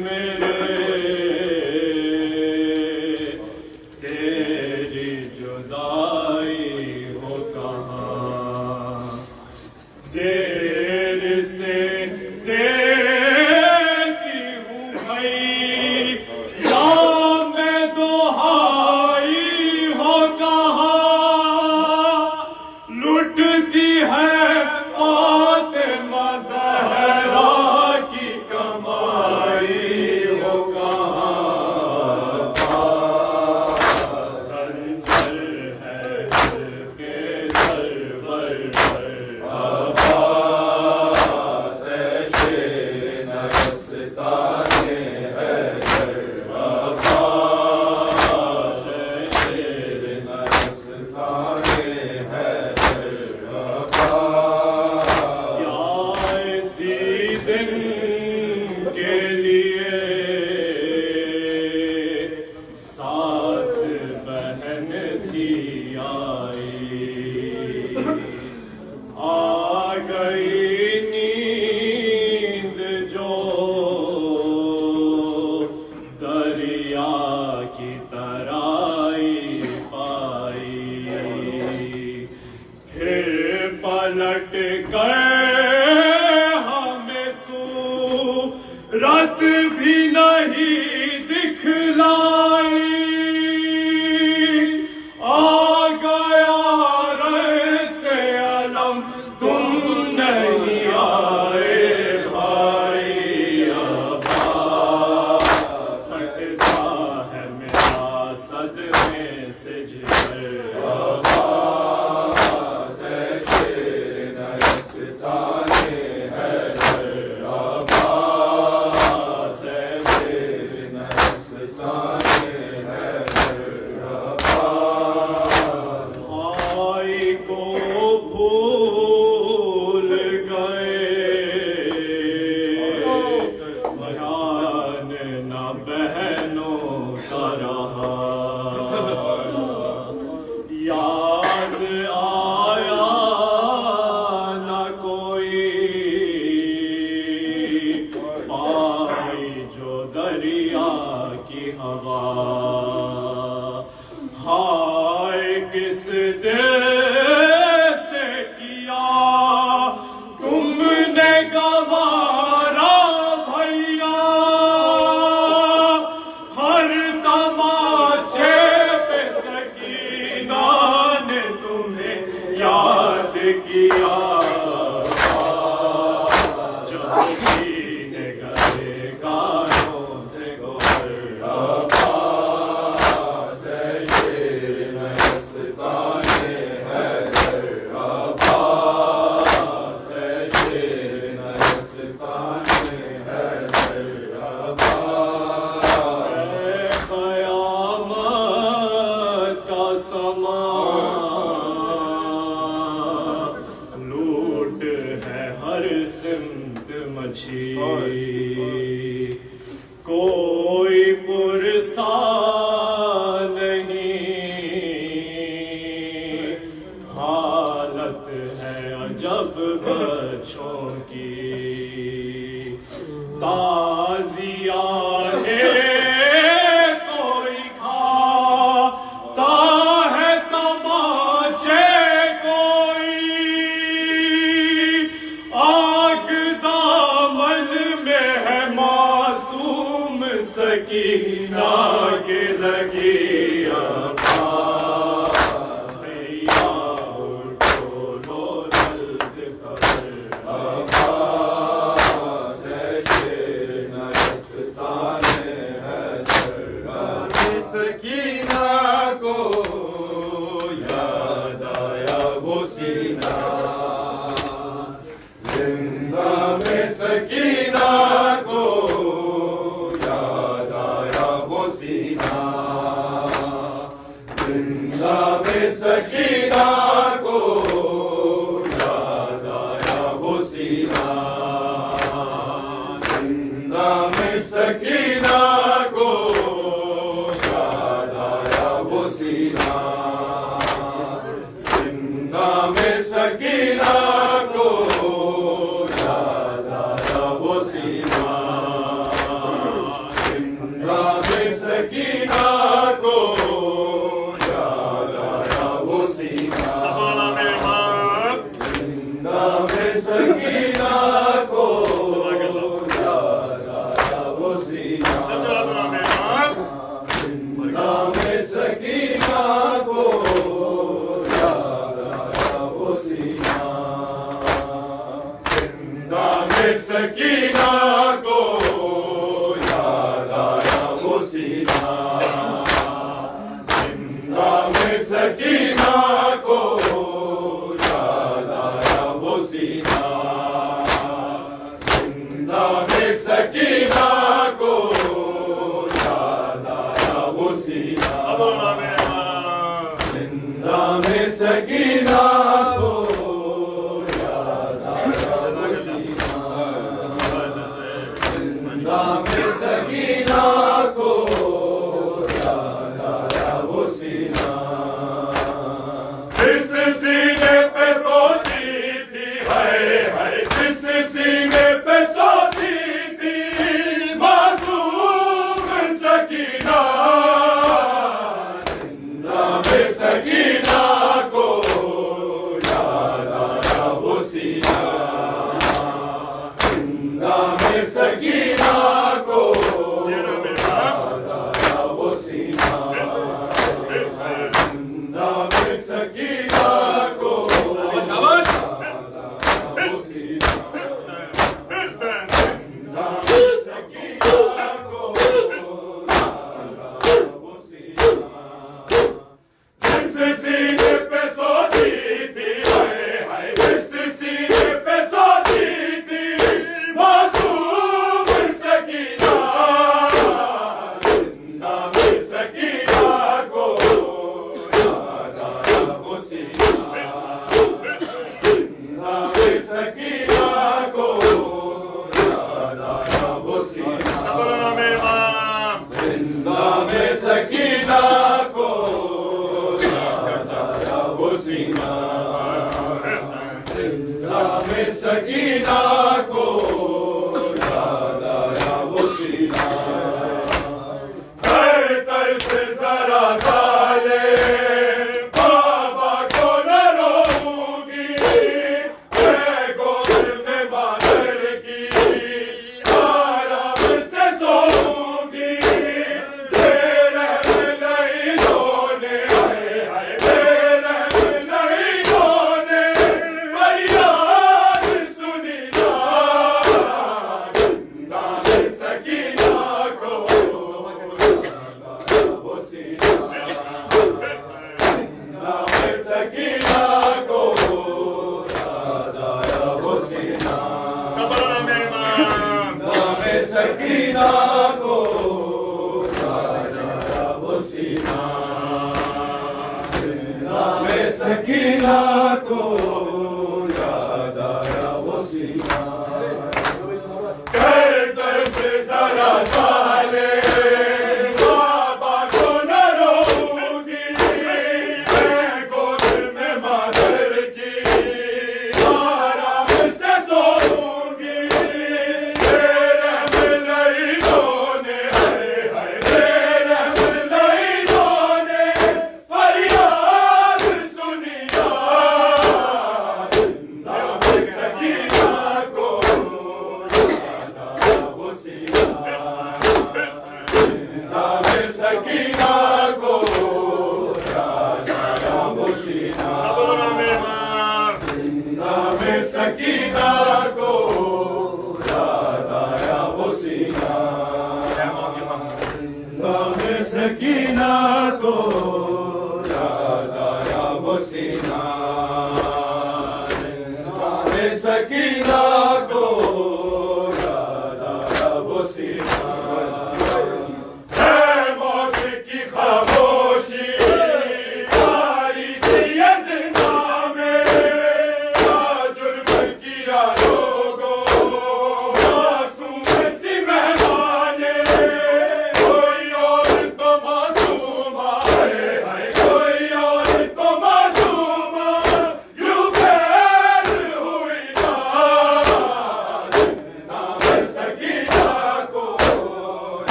[SPEAKER 2] मेरे तेरी जुदाई हो कहाँ देर से देती हूँ भाई या मैं दुहाई हो कहाँ लुटती है फातिमा ज़हरा की कमाई हो कहाँ संजर है के सरवर पर आवाज़ शेर नरस्ताने है आवाज़ शेर नरस्ताने है क्या इसी दिन के लिए साथ बहन थी आई आ गई नींद जो दरिया की तराई पाई फिर पलट गए हमें सूरत भी नहीं दिखलाई आ गया रह से अलम तुम नहीं आए भाई अब्बास फटता है मेरा सदमे से जिगर आवाज़ शेर नरस्ताने है आवाज़ शेर नरस्ताने है भाई को भूल गए ध्यान न बहनों का रहा याद आया न कोई पाई जो दरिया की हवा हाय किस देश से किया तुमने गवारा भैया हर तमाचे पे सकीना ने तुम्हें याद किया जो छीने गए कानों से गोर आवाज़ शेर नरस्ताने है आवाज़ शेर नरस्ताने है आवाज़ क़यामत का समा लूट है हर सिमत मची कोई पुरसा नहीं हालत है अजब बच्चों की ताज़िया है कोई खाता है तमाचे कोई आग दामन में है मासूम सकीना के लगी भैया उठो लो जल्द खबर आवाज़ शेर नरस्ताने है सकीना को याद आया वो सीना जिंदा में सकीना को याद आया वो सीना जिंदा में सकीना को याद आया वो सीना जिंदा में सकीना को याद आया वो सीना जिंदा में सकीना को याद आया वो सीना सकीना को याद आया वो सीना जिंदा में सकीना को याद आया वो सीना जिंदा में सकीना को याद आया वो सीना जिंदा में सकीना को याद आया वो सीना जिंदा में सकीना को याद आया वो सीना जिंदा में सकीना को याद आया वो सीना जिंदा में सकीना को याद आया वो सीना जिंदा में सकीना को याद आया वो सीना जिस सीने पे सोती थी है जिस सीने पे सोती थी मासूम सकीना जिंदा में सकीना को याद आया वो सीना जिंदा में सकीना को याद आया वो सीना जिंदा में सकीना को याद आया वो सीना जिंदा में सकीना को याद आया वो सीना जिस सीने पे सोती थी हाय जिस सीने पे सोती थी मासूम सकीना जिंदा में सकीना को याद आया वो सीना जिंदा में सकीना को याद आया वो सीना जिंदा में सकीना को याद आया वो सीना जिंदा में सकीना को याद आया वो सीना तर तर से जरा साले बाबा को न रोऊंगी मैं गोद में बादल की आराम से सोऊंगी तेरे नहीं होने हाय तेरे नहीं होने फरियाद सुनी ना जिंदा में सकीना को याद आया वो सीना जिंदा में सकीना को याद आया वो सीना जिंदा में सकीना को याद आया वो सीना जिंदा में सकीना को याद आया वो सीना कर दर से जरा साले बाबा को न रोऊंगी मैं गोद में मादर की आराम से सोऊंगी तेरे नहीं होने हाय तेरे नहीं होने फरियाद सुनी ना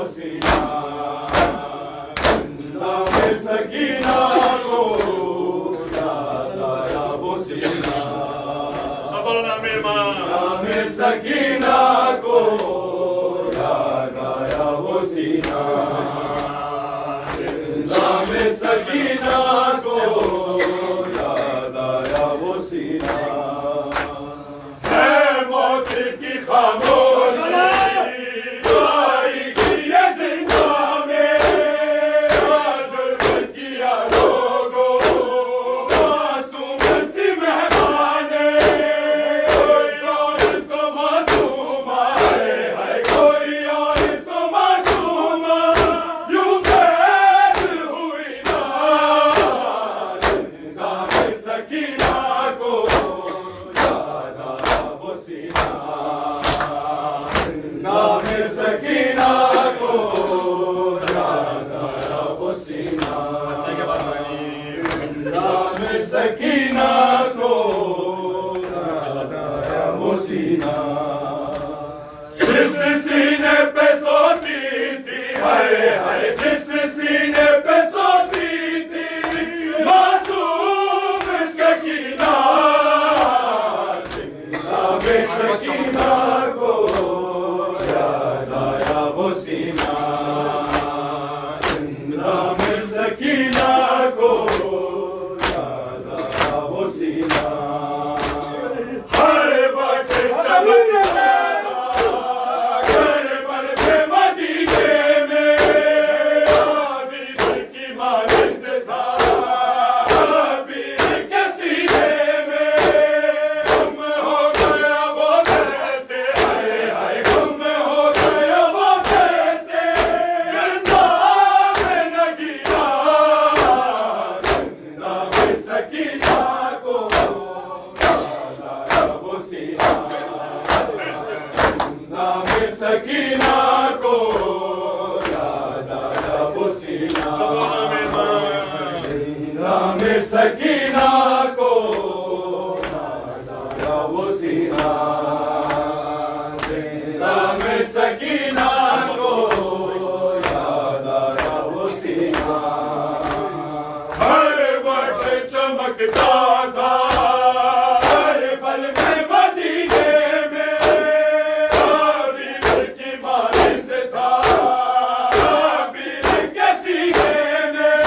[SPEAKER 2] वो सीना जिंदा में सकीना को याद आया वो सीना बोलना में सकीना को याद आया वो सीना जिंदा में सकीना को याद आया वो सीना है मौत की खामोशी आई की ये जिंदा में जुर्म किया लोगों मासूम सी मेहमाने कोई और तो मासूमा है कोई और तो मासूमा यूं कैद हुई ना जिंदा में सकीना को याद आया वो सीना जिंदा में सकीना को याद आया वो सीना जिंदा में सकीना को याद आया वो सीना जिस सीने पे सोती थी हाय हाय जिस सीने पे सोती थी मासूम सकीना जिंदा में सकीना को याद आया वो सीना जिंदा में सकीना को याद आया वो सीना हर वक्त चमकता घर पर थे मदीने में आबिद की मानंद था आबिद के सीने में गुम हो गया वो कैसे हाय हाय गुम हो गया वो कैसे जिंदा में नगीना जिंदा में सकीना को याद आया वो सीना जिंदा में सकीना को याद आया वो सीना जिंदा में सकीना को याद आया वो सीना जिंदा में सकीना को याद आया वो सीना हर वक्त चमकता था हर पल में मदीने में आबिद की मानंद था आबिद के सीने में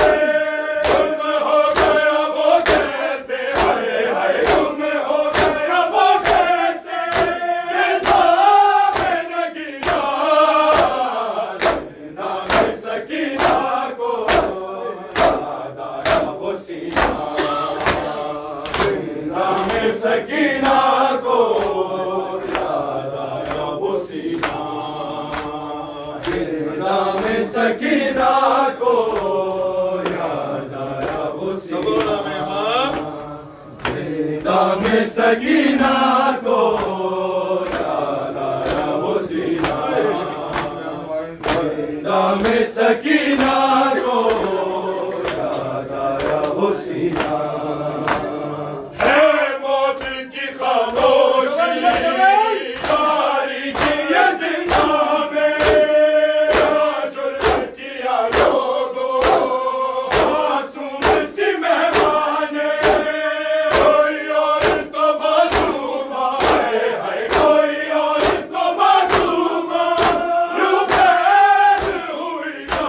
[SPEAKER 2] गुम हो गया वो कैसे हाय हाय गुम हो गया वो कैसे जिंदा में नगीना जिंदा में सकीना को याद आया वो सीना जिंदा में सकीना को याद आया वो सीना जिंदा में सकीना को याद आया वो सीना जिंदा में सकीना को याद आया वो सीना जिंदा में सकीना को याद आया वो सीना है मौत की खामोशी तारीख ये जिंदा में जुर्म किया लोगों मासूम सी मेहमाने कोई और तो मासूमा है कोई और तो मासूमा यूं कैद हुई ना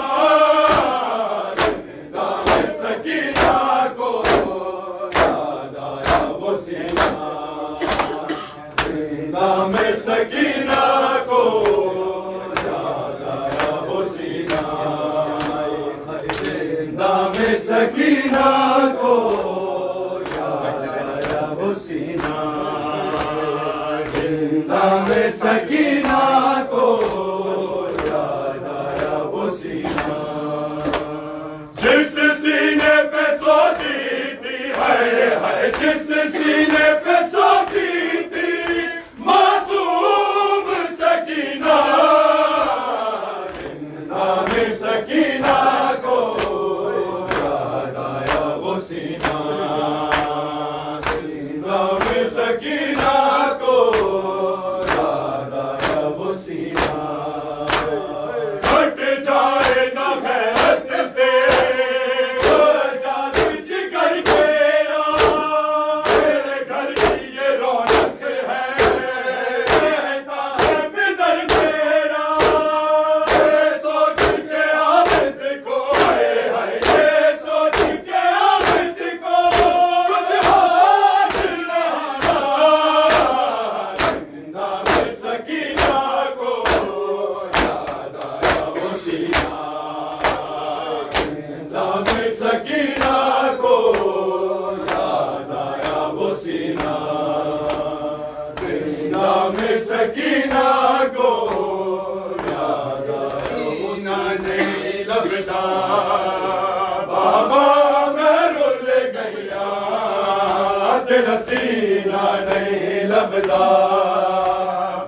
[SPEAKER 2] तेरा सीना नहीं लभदा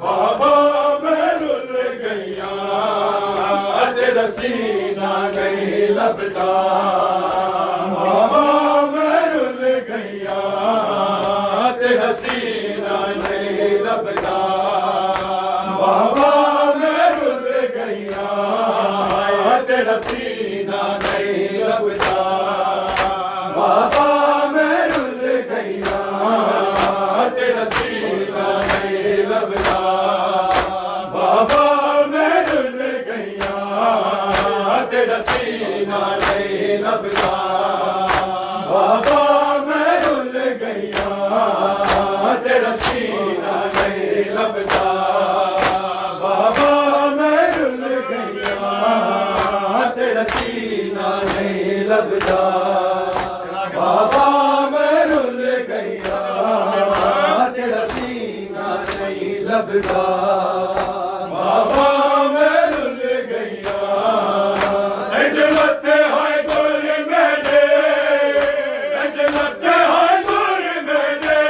[SPEAKER 2] बाबा मैं रुल गईया तेरा सीना नहीं लभदा बाबा मैं रुल गईया तेरा सीना नहीं लभदा बाबा मैं रुल गईया तेरा सीना नहीं लभदा बाबा मैं रुल गईया तेरा सीना नहीं लभदा बाबा मैं रुल गईया तेरा सीना नहीं लभदा बाबा मैं रुल गईया तेरा सीना नहीं लभदा बाबा मैं रुल गईया तेरा सीना नहीं लभदा बाबा मैं रुल गईया तेरा सीना नहीं लभदा बाबा मैं रुल गईया अजलते हाय गुर मेरे अजलते हाय गुर मेरे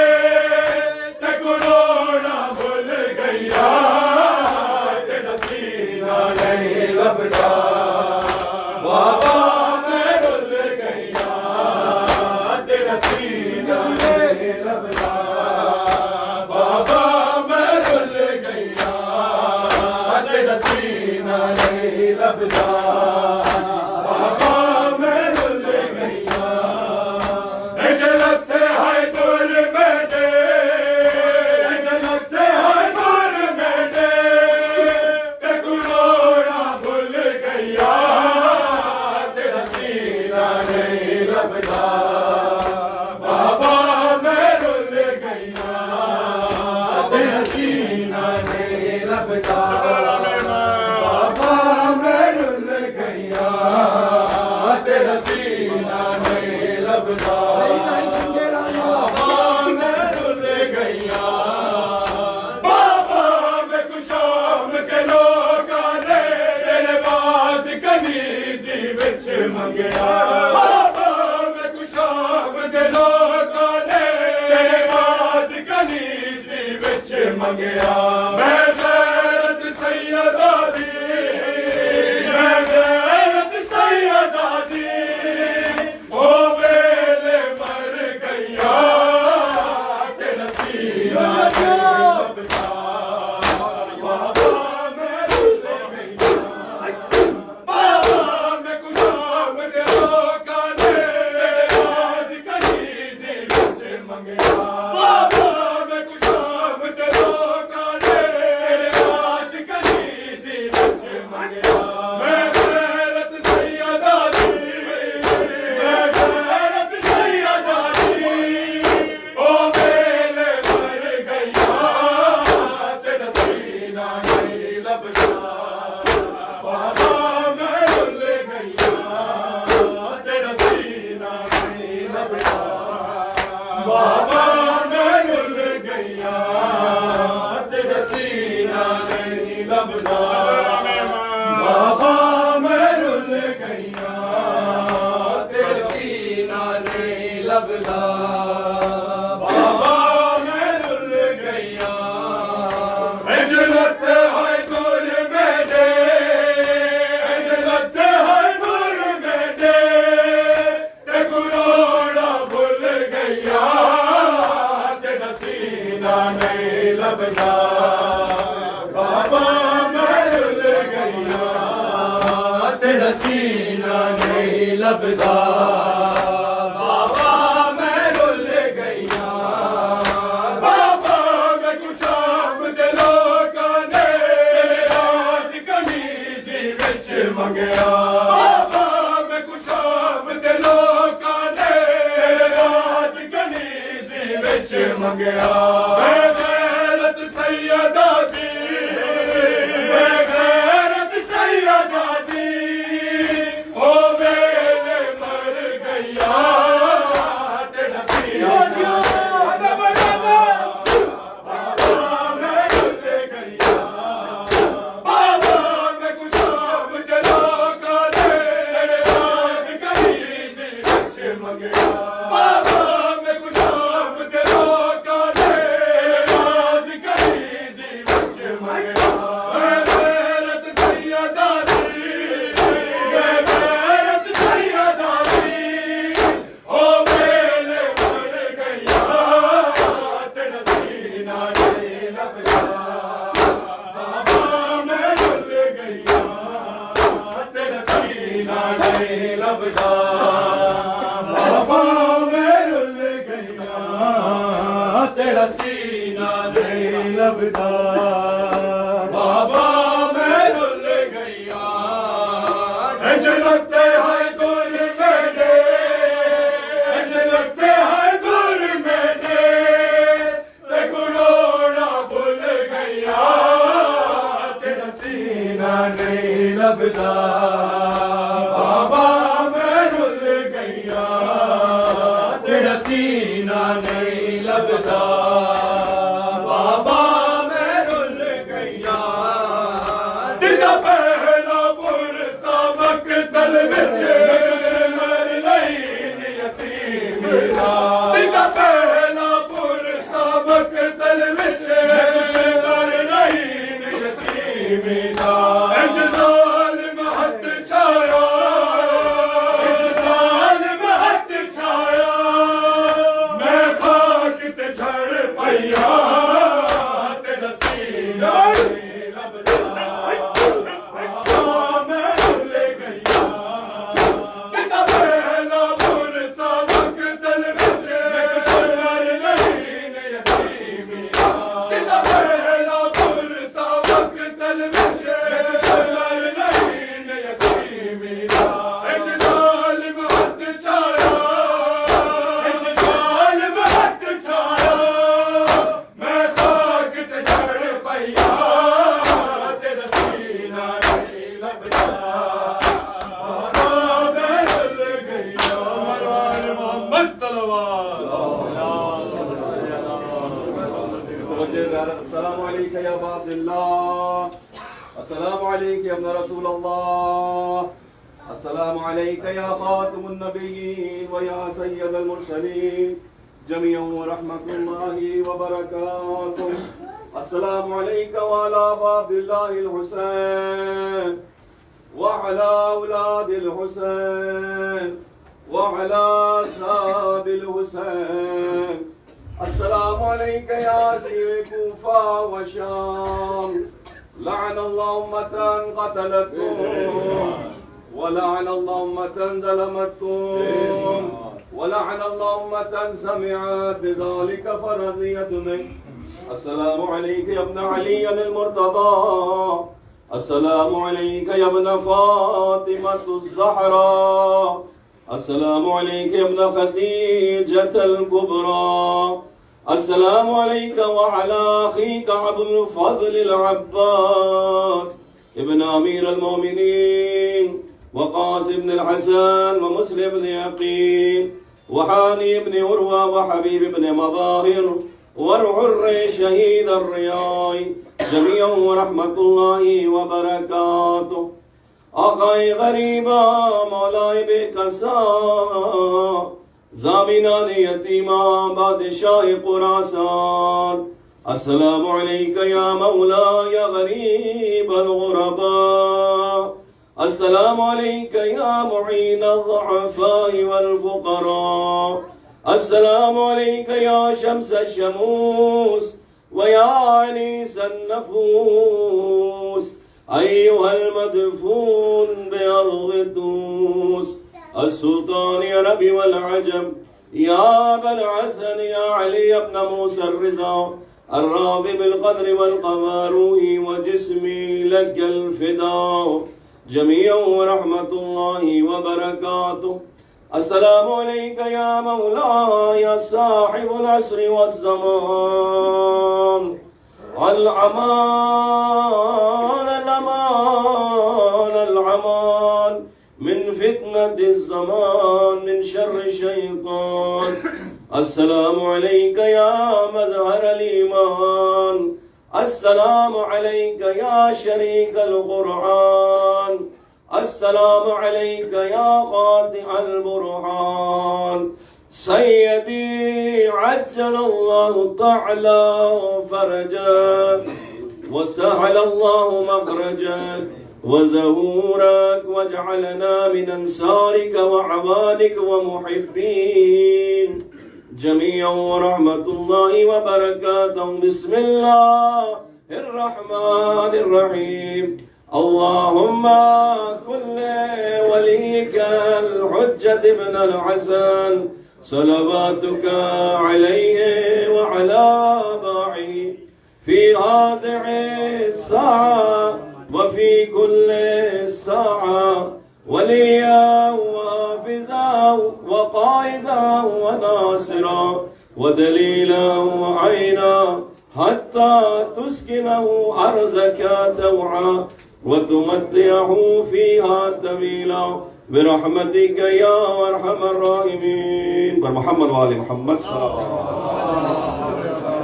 [SPEAKER 2] ते कोरोना भूल गईया तेरा सीना नहीं लभदा बाबा मैं रुल गईया तेरा सीना नहीं लभदा बाबा मैं रुल गईया तेरा सीना नहीं लभदा बाबा मैं रुल गईया अजलते हाय गुर मेरे अजलते हाय गुर मेरे ते कोरोना भूल गईया तेरा सीना नहीं लभदा बाबा मैं रुल गईया तेरा सीना नहीं लभदा बाबा मैं रुल गईया तेरा सीना नहीं लभदा बाबा मैं रुल गईया बाबा मैं कुशाम के लोकां ने तेरे बाद कनीज़ी विच मंगया बाबा मैं कुशाम के लोकां ने तेरे बाद कनीज़ी विच मंगया मैं गैरत सैयदा दी मैं गैरत सैयदा दी ओ वेले मर गईया तेरा सीना नहीं लभदा बाबा मैं रुल गईया बाबा मैं कुशाम के लोकां ने तेरे बाद कनीज़ी विच मंगया बाबा मैं कुशाम के लोकां ने तेरे बाद कनीज़ी विच मंगया मैं गैरत सैयदा दी मैं गैरत सैयदा दी ओ वेले मर गईया तेरा सीना नहीं लभदा बाबा मैं रुल गईया तेरा सीना नहीं लभदा बाबा मैं रुल गईया तेरा सीना नहीं लभदा बाबा मैं रुल गईया तेरा सीना नहीं लभदा बाबा मैं रुल गईया अजलत हाय गुर मेरे अजलत हाय गुर मेरे ते कोरोना भूल गईया तेरा सीना नहीं लभदा बाबा मैं रुल गईया तेरा सीना नहीं लभदा बाबा मैं रुल गईया बाबा मैं कुशाम दे लोकां ने तेरे बाद कनीज़ी विच मंगया बाबा मैं कुशाम दे लोकां ने तेरे बाद कनीज़ी विच मंगया मैं गैरत सैयदा दी मैं गैरत सैयदा दी ओ वेले मर गईया तेरा सीना बाबा मैं रुल गईया बाबा मैं कुशाम के लोकां ने तेरे बाद कनीज़ी विच मंगया बाबा मैं कुशाम के लभदा बाबा मैं रुल गईया तेरा सीना नहीं लभदा बाबा मैं रुल गईया इंज लगते हैं दूर मेरे इंज लगते हैं दूर मेरे ते कुरोना भूल गईया तेरा सीना नहीं लभदा बाबा मैं रुल गईया तेरा सीना नहीं लभदा बाबा मैं रुल गईया तेरा पहला पुरसा मकतल विच दुश्मन नहीं यतीम दा तेरा पहला पुरसा मकतल विच दुश्मन नहीं यतीम दा इंज ज़ालिम हथ छाया इंज ज़ालिम हथ छाया मैं खाक ते झड़ पईया तेरा सीना नहीं लभदा बाबा मैं रुल गईया तेरा पहला पुरसा मकतल विच दुश्मन नहीं यतीम दा तेरा पहला पुरसा मकतल विच दुश्मन नहीं यतीम दा इंज ज़ालिम हथ छाया इंज ज़ालिम हथ छाया मैं खाक ते झड़ पईया तेरा सीना नहीं लभदा बाबा मैं रुल गईया मरवान मोहम्मद
[SPEAKER 4] अस्सलामु अलैका या अबा अब्दुल्लाह अस्सलामु अलैका या इब्न रसूलल्लाह अस्सलामु अलैका या खातमुन नबिय्यीन व या सय्यदल मुरसलीन जमीअन व रहमतुल्लाहि व बरकातुहु अस्सलामु अलैका व अला अबा अब्दुल्लाहिल हुसैन व अला औलादिल हुसैन व अला साबिल हुसैन अस्सलामु अलैका या असीर कूफा व शाम लअन अल्लाहु उम्मतन क़तलतकुम व लअन अल्लाहु उम्मतन ज़लमतकुम व लअन अल्लाहु उम्मतन समिअत बिज़ालिका फरज़ियतुन अस्सलामु अलैका या इब्न अली अल मुर्तज़ा अस्सलामु अलैका या इब्न फातिमतुज़ ज़हरा अस्सलामु अलैका या इब्न खदीजतल कुबरा अस्सलामु अलैका व अला अखीका अबुल फज़ल अल अब्बास इब्न अमीर अल मोमिनीन व क़ासिम इब्न अल हसन व मुस्लिम इब्न अक़ील व हानी इब्न उरवा व हबीब इब्न मज़ाहिर व रुहुर शहीद अर रियाई जमीअन व रहमतुल्लाहि व बरकातुहु आक़ाए गरीबा मौलाए बेकसा ज़ामिनान यतीमा बादशाह खुरासान अस्सलामु अलैका या मौला या गरीब अल गुरबा अस्सलामु अलैका या मुईन अज़-ज़ुअफ़ा'i वल फ़ुक़रा अस्सलामु अलैका या शम्स अश-शमूस व या अनीस अन-नफूस أيها المدفون بأرض الدوس السلطان يا ربي والعجم يا أبا الحسن يا علي بن موسى الرضا الراضي بالقدر والقمروه وجسمي لك الفداء جميعا ورحمة الله وبركاته السلام عليك يا مولاي يا صاحب العصر والزمان الأمان الأمان الأمان من فتنة الزمان من شر الشيطان السلام عليك يا مظهر الإيمان السلام عليك يا شريك القرآن السلام عليك يا قاطع البرهان سيدي عجل الله تعالى فرجك وسهل الله مخرجك وزهورك واجعلنا من أنصارك وعوانك ومحبين جميعا ورحمة الله وبركاته بسم الله الرحمن الرحيم اللهم كن وليك الحجة بن الحسن صلواتك عليه وعلى آبائه في هذه الساعة وفي كل ساعة وليا وحافظا وقائدا وناصرا ودليلا وعينا حتى تسكنه أرزك توعا وتمتعه فيها طويلا برحمتك يا أرحم الراحمين. محمد وآل محمد صلى الله عليه وسلم.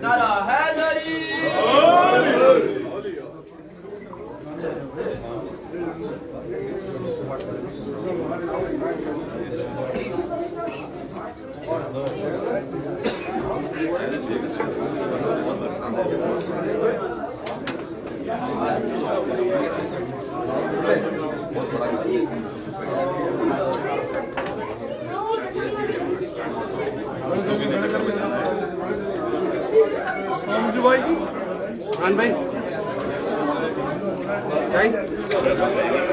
[SPEAKER 5] نرى هذري
[SPEAKER 6] भाई भाई